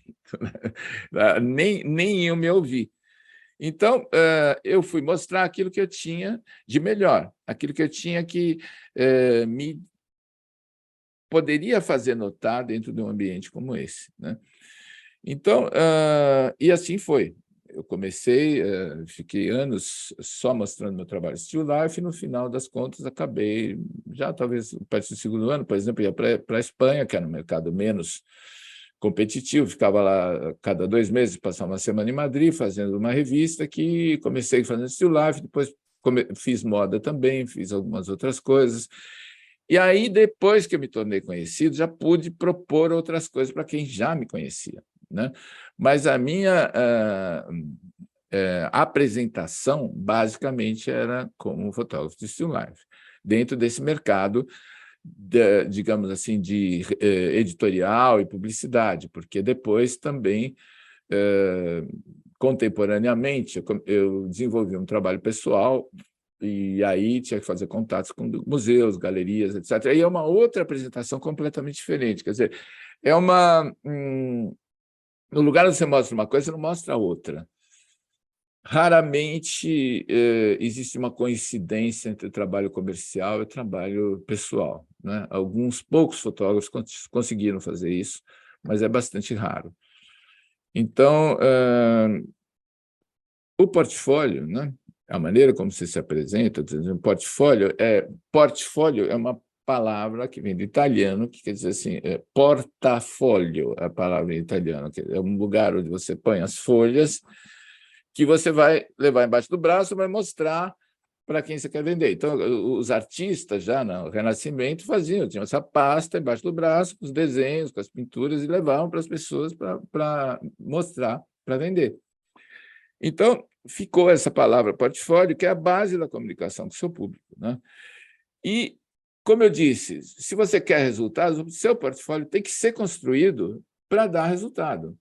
né? Nem eu me ouvi. Então, eu fui mostrar aquilo que eu tinha de melhor, aquilo que eu tinha que me poderia fazer notar dentro de um ambiente como esse, né? Então, e assim foi. Eu comecei, fiquei anos só mostrando meu trabalho still life, e no final das contas acabei, já talvez a partir do segundo ano, por exemplo, ia para a Espanha, que era um mercado menos competitivo, ficava lá cada 2 meses, passava uma semana em Madrid, fazendo uma revista, que comecei fazendo still life, depois fiz moda também, fiz algumas outras coisas. E aí, depois que eu me tornei conhecido, já pude propor outras coisas para quem já me conhecia, né? Mas a minha apresentação, basicamente, era como fotógrafo de still life, dentro desse mercado, digamos assim, de editorial e publicidade, porque depois também, contemporaneamente, eu desenvolvi um trabalho pessoal, e aí tinha que fazer contatos com museus, galerias, etc. Aí é uma outra apresentação completamente diferente. Quer dizer, é no lugar onde você mostra uma coisa, você não mostra outra. Raramente existe uma coincidência entre o trabalho comercial e o trabalho pessoal, né? Alguns poucos fotógrafos conseguiram fazer isso, mas é bastante raro. Então, o portfólio, né? A maneira como você se apresenta, portfólio é uma palavra que vem do italiano, que quer dizer assim, portafoglio, a palavra em italiano, que é um lugar onde você põe as folhas que você vai levar embaixo do braço, vai mostrar para quem você quer vender. Então, os artistas, já no Renascimento, tinham essa pasta embaixo do braço, com os desenhos, com as pinturas, e levavam para as pessoas para mostrar, para vender. Então, ficou essa palavra portfólio, que é a base da comunicação com o seu público, né? E, como eu disse, se você quer resultados, o seu portfólio tem que ser construído para dar resultado.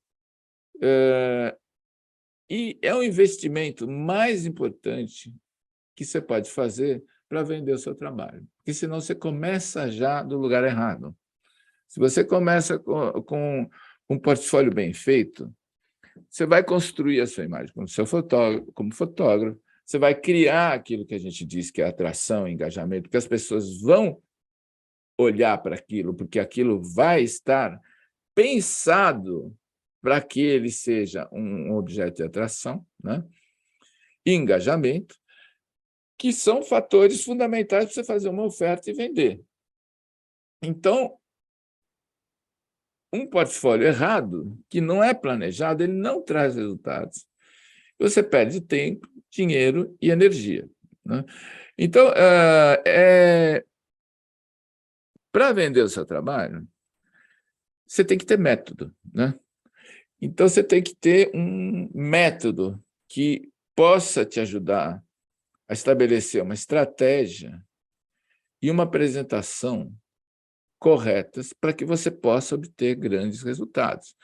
E é o investimento mais importante que você pode fazer para vender o seu trabalho, porque senão você começa já do lugar errado. Se você começa com um portfólio bem feito, você vai construir a sua imagem como fotógrafo, você vai criar aquilo que a gente diz que é atração, engajamento, porque as pessoas vão olhar para aquilo, porque aquilo vai estar pensado para que ele seja um objeto de atração, né? E engajamento, que são fatores fundamentais para você fazer uma oferta e vender. Então, um portfólio errado, que não é planejado, ele não traz resultados. Você perde tempo, dinheiro e energia, né? Então, para vender o seu trabalho, você tem que ter método, né? Então, você tem que ter um método que possa te ajudar a estabelecer uma estratégia e uma apresentação corretas para que você possa obter grandes resultados.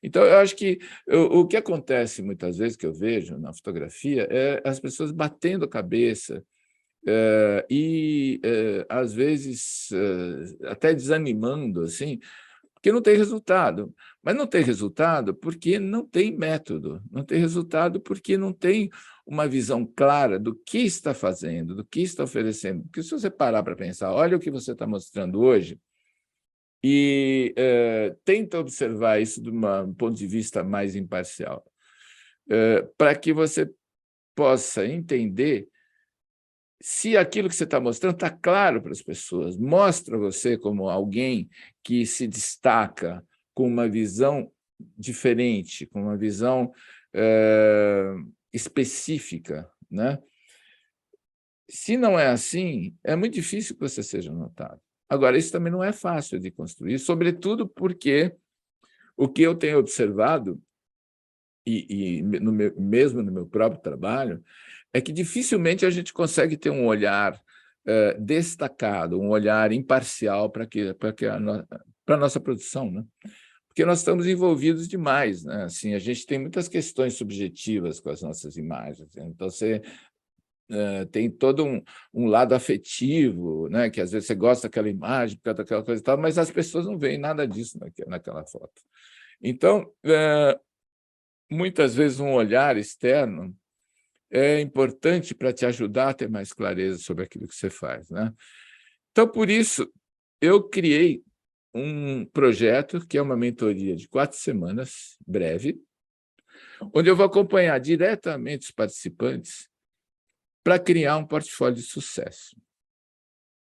Então, eu acho que o que acontece muitas vezes, que eu vejo na fotografia, é as pessoas batendo a cabeça às vezes, até desanimando, assim, porque não tem resultado. Mas não tem resultado porque não tem método, não tem resultado porque não tem uma visão clara do que está fazendo, do que está oferecendo. Porque se você parar para pensar, olha o que você está mostrando hoje, e tenta observar isso de um ponto de vista mais imparcial, para que você possa entender se aquilo que você está mostrando está claro para as pessoas, mostra você como alguém que se destaca com uma visão diferente, com uma visão específica, né? Se não é assim, é muito difícil que você seja notado. Agora, isso também não é fácil de construir, sobretudo porque o que eu tenho observado, mesmo no meu próprio trabalho, é que dificilmente a gente consegue ter um olhar destacado, um olhar imparcial para a nossa produção, né? Porque nós estamos envolvidos demais, né? Assim, a gente tem muitas questões subjetivas com as nossas imagens. Então, você tem todo um lado afetivo, né? Que às vezes você gosta daquela imagem, por causa daquela coisa e tal, mas as pessoas não veem nada disso naquela foto. Então, muitas vezes um olhar externo é importante para te ajudar a ter mais clareza sobre aquilo que você faz, né? Então, por isso, eu criei um projeto que é uma mentoria de 4 semanas, breve, onde eu vou acompanhar diretamente os participantes para criar um portfólio de sucesso.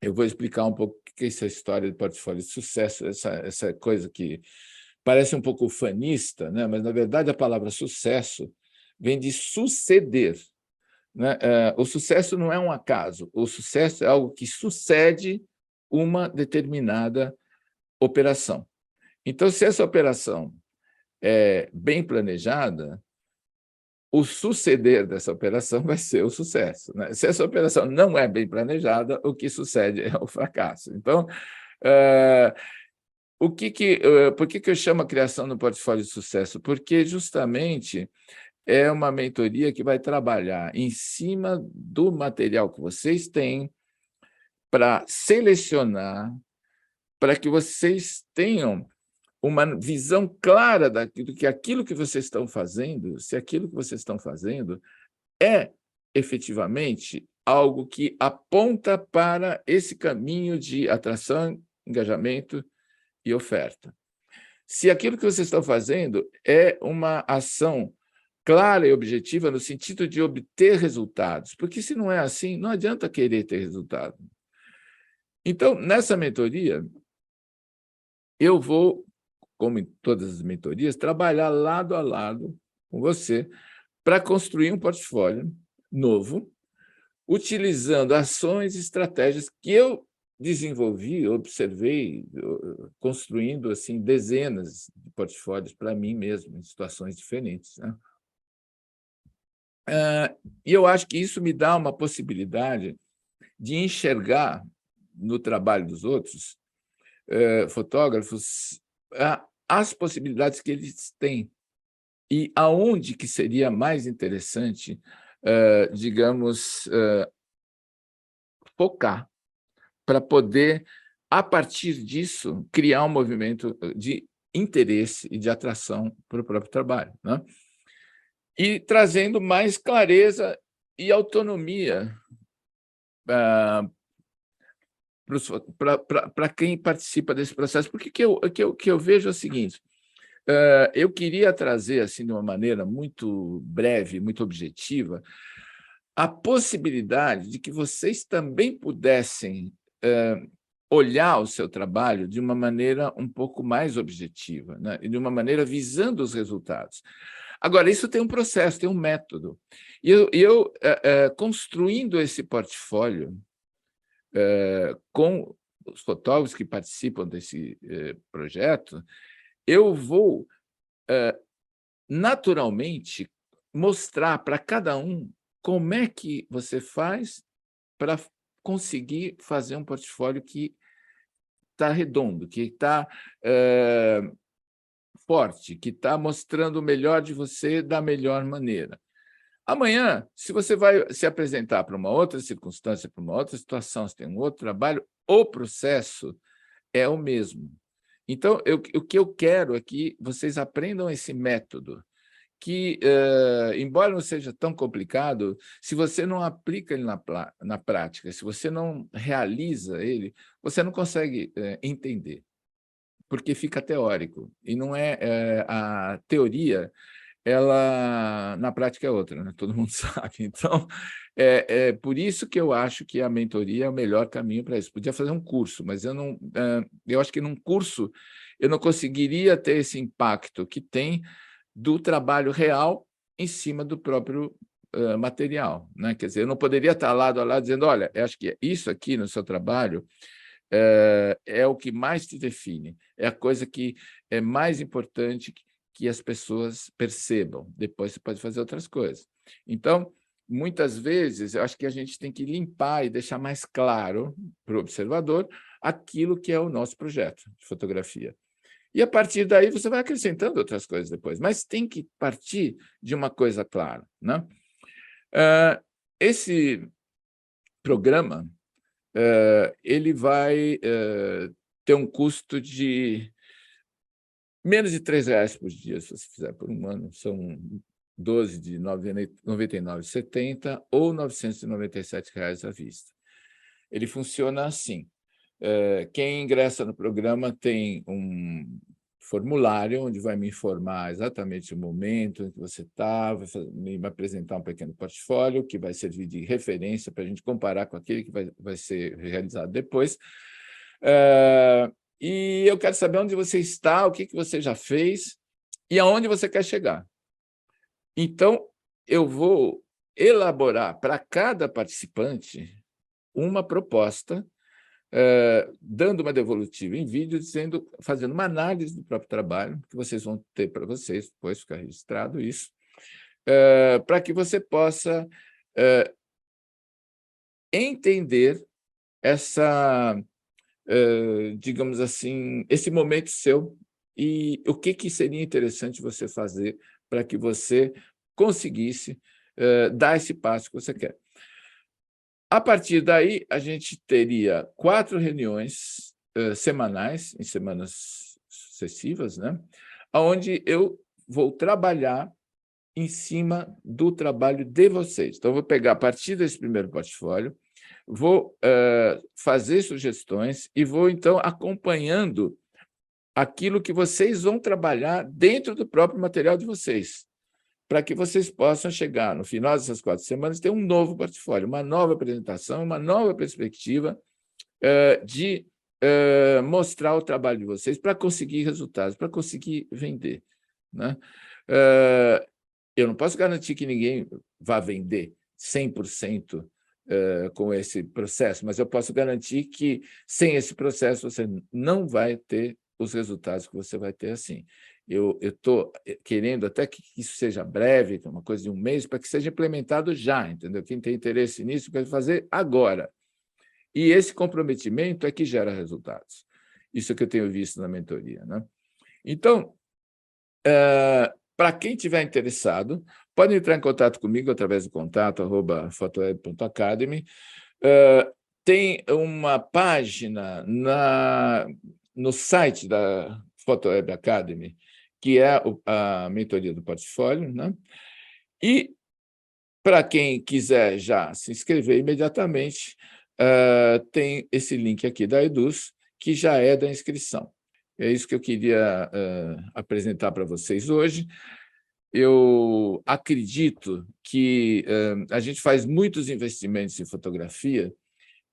Eu vou explicar um pouco o que é essa história de portfólio de sucesso, essa coisa que parece um pouco ufanista, né? Mas, na verdade, a palavra sucesso vem de suceder, né? O sucesso não é um acaso, o sucesso é algo que sucede uma determinada operação. Então, se essa operação é bem planejada, o suceder dessa operação vai ser o sucesso, né? Se essa operação não é bem planejada, o que sucede é o fracasso. Então, por que eu chamo a criação do portfólio de sucesso? Porque, justamente, é uma mentoria que vai trabalhar em cima do material que vocês têm para selecionar, para que vocês tenham uma visão clara daquilo que vocês estão fazendo, se aquilo que vocês estão fazendo é efetivamente algo que aponta para esse caminho de atração, engajamento e oferta. Se aquilo que vocês estão fazendo é uma ação clara e objetiva no sentido de obter resultados, porque se não é assim, não adianta querer ter resultado. Então, nessa mentoria, eu vou, como em todas as mentorias, trabalhar lado a lado com você para construir um portfólio novo, utilizando ações e estratégias que eu desenvolvi, observei, construindo assim dezenas de portfólios para mim mesmo, em situações diferentes, né? E eu acho que isso me dá uma possibilidade de enxergar no trabalho dos outros fotógrafos as possibilidades que eles têm e aonde que seria mais interessante, digamos, focar para poder, a partir disso, criar um movimento de interesse e de atração para o próprio trabalho, né? E trazendo mais clareza e autonomia para quem participa desse processo. Porque que eu vejo é o seguinte: eu queria trazer, assim, de uma maneira muito breve, muito objetiva, a possibilidade de que vocês também pudessem olhar o seu trabalho de uma maneira um pouco mais objetiva, né? E de uma maneira visando os resultados. Agora, isso tem um processo, tem um método. E eu construindo esse portfólio com os fotógrafos que participam desse projeto, eu vou naturalmente mostrar para cada um como é que você faz para conseguir fazer um portfólio que está redondo, que está forte, que está mostrando o melhor de você da melhor maneira. Amanhã, se você vai se apresentar para uma outra circunstância, para uma outra situação, se tem um outro trabalho, o processo é o mesmo. Então, o que eu quero é que vocês aprendam esse método, que, embora não seja tão complicado, se você não aplica ele na prática, se você não realiza ele, você não consegue entender. porque fica teórico, e não a teoria, ela na prática é outra, né? Todo mundo sabe. Então, é por isso que eu acho que a mentoria é o melhor caminho para isso. Podia fazer um curso, mas eu acho que num curso eu não conseguiria ter esse impacto que tem do trabalho real em cima do próprio material, né? Quer dizer, eu não poderia estar lado a lado dizendo, olha, eu acho que isso aqui no seu trabalho é o que mais te define, é a coisa que é mais importante que as pessoas percebam. Depois você pode fazer outras coisas. Então, muitas vezes, eu acho que a gente tem que limpar e deixar mais claro para o observador aquilo que é o nosso projeto de fotografia. E, a partir daí, você vai acrescentando outras coisas depois, mas tem que partir de uma coisa clara, né? Esse programa ele vai ter um custo de menos de R$ 3 por dia, se você fizer por um ano. São 12 de R$ 99,70 ou R$ 997 à vista. Ele funciona assim. Quem ingressa no programa tem um formulário onde vai me informar exatamente o momento em que você está, vai me apresentar um pequeno portfólio que vai servir de referência para a gente comparar com aquele que vai ser realizado depois. E eu quero saber onde você está, o que você já fez e aonde você quer chegar. Então, eu vou elaborar para cada participante uma proposta, dando uma devolutiva em vídeo, fazendo uma análise do próprio trabalho, que vocês vão ter para vocês, depois ficar registrado isso, para que você possa entender digamos assim, esse momento seu e o que seria interessante você fazer para que você conseguisse dar esse passo que você quer. A partir daí, a gente teria 4 reuniões semanais, em semanas sucessivas, né? Onde eu vou trabalhar em cima do trabalho de vocês. Então, eu vou pegar, a partir desse primeiro portfólio, vou fazer sugestões e vou, então, acompanhando aquilo que vocês vão trabalhar dentro do próprio material de vocês, para que vocês possam chegar, no final dessas 4 semanas, ter um novo portfólio, uma nova apresentação, uma nova perspectiva de mostrar o trabalho de vocês para conseguir resultados, para conseguir vender, né? Eu não posso garantir que ninguém vá vender 100% com esse processo, mas eu posso garantir que, sem esse processo, você não vai ter os resultados que você vai ter assim. Eu estou querendo até que isso seja breve, uma coisa de um mês, para que seja implementado já, entendeu? Quem tem interesse nisso quer fazer agora. E esse comprometimento é que gera resultados. Isso é que eu tenho visto na mentoria, né? Então, para quem tiver interessado, pode entrar em contato comigo através do contato@photoweb.academy. Tem uma página no site da PhotoWeb Academy, que é a mentoria do portfólio, né? E, para quem quiser já se inscrever imediatamente, tem esse link aqui da Eduz, que já é da inscrição. É isso que eu queria apresentar para vocês hoje. Eu acredito que a gente faz muitos investimentos em fotografia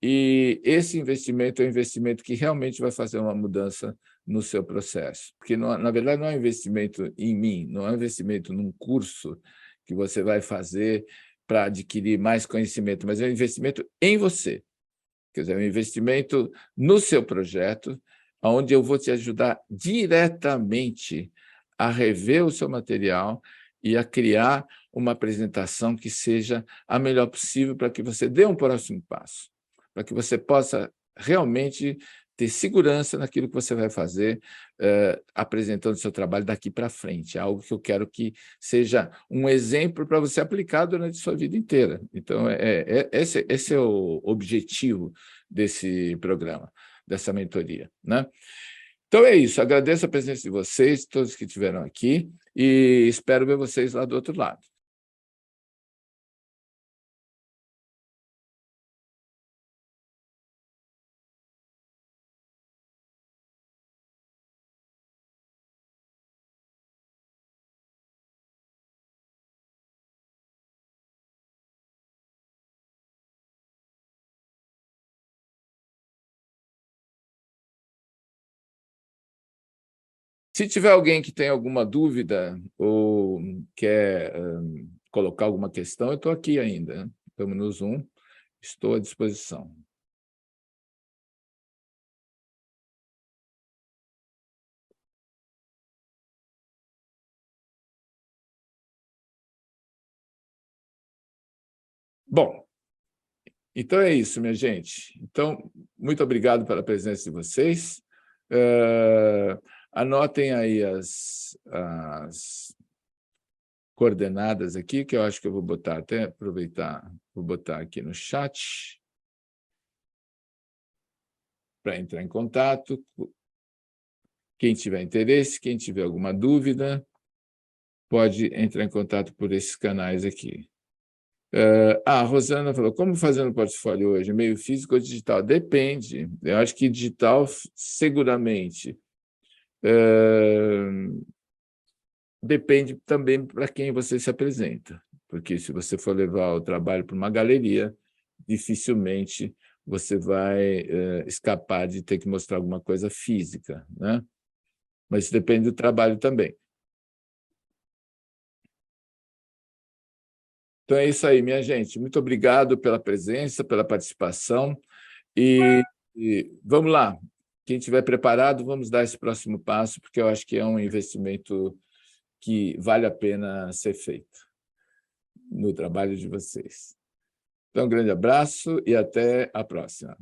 e esse investimento é um investimento que realmente vai fazer uma mudança no seu processo. Porque, na verdade, não é um investimento em mim, não é um investimento num curso que você vai fazer para adquirir mais conhecimento, mas é um investimento em você. Quer dizer, é um investimento no seu projeto, onde eu vou te ajudar diretamente a rever o seu material e a criar uma apresentação que seja a melhor possível para que você dê um próximo passo, para que você possa realmente ter segurança naquilo que você vai fazer, apresentando o seu trabalho daqui para frente. É algo que eu quero que seja um exemplo para você aplicar durante a sua vida inteira. Então, esse é o objetivo desse programa, dessa mentoria, né? Então, é isso. Agradeço a presença de vocês, todos que estiveram aqui, e espero ver vocês lá do outro lado. Se tiver alguém que tem alguma dúvida ou quer colocar alguma questão, eu estou aqui ainda, né? Estamos no Zoom, estou à disposição. Bom, então é isso, minha gente. Então, muito obrigado pela presença de vocês. Anotem aí as coordenadas aqui, que eu acho que eu vou botar, até aproveitar, vou botar aqui no chat para entrar em contato. Quem tiver interesse, quem tiver alguma dúvida, pode entrar em contato por esses canais aqui. A Rosana falou, como fazer no portfólio hoje? Meio físico ou digital? Depende. Eu acho que digital, seguramente. Depende também para quem você se apresenta. Porque se você for levar o trabalho para uma galeria, dificilmente você vai escapar de ter que mostrar alguma coisa física, né? Mas depende do trabalho também. Então é isso aí, minha gente. Muito obrigado pela presença, pela participação. E vamos lá. Quem estiver preparado, vamos dar esse próximo passo, porque eu acho que é um investimento que vale a pena ser feito no trabalho de vocês. Então, um grande abraço e até a próxima.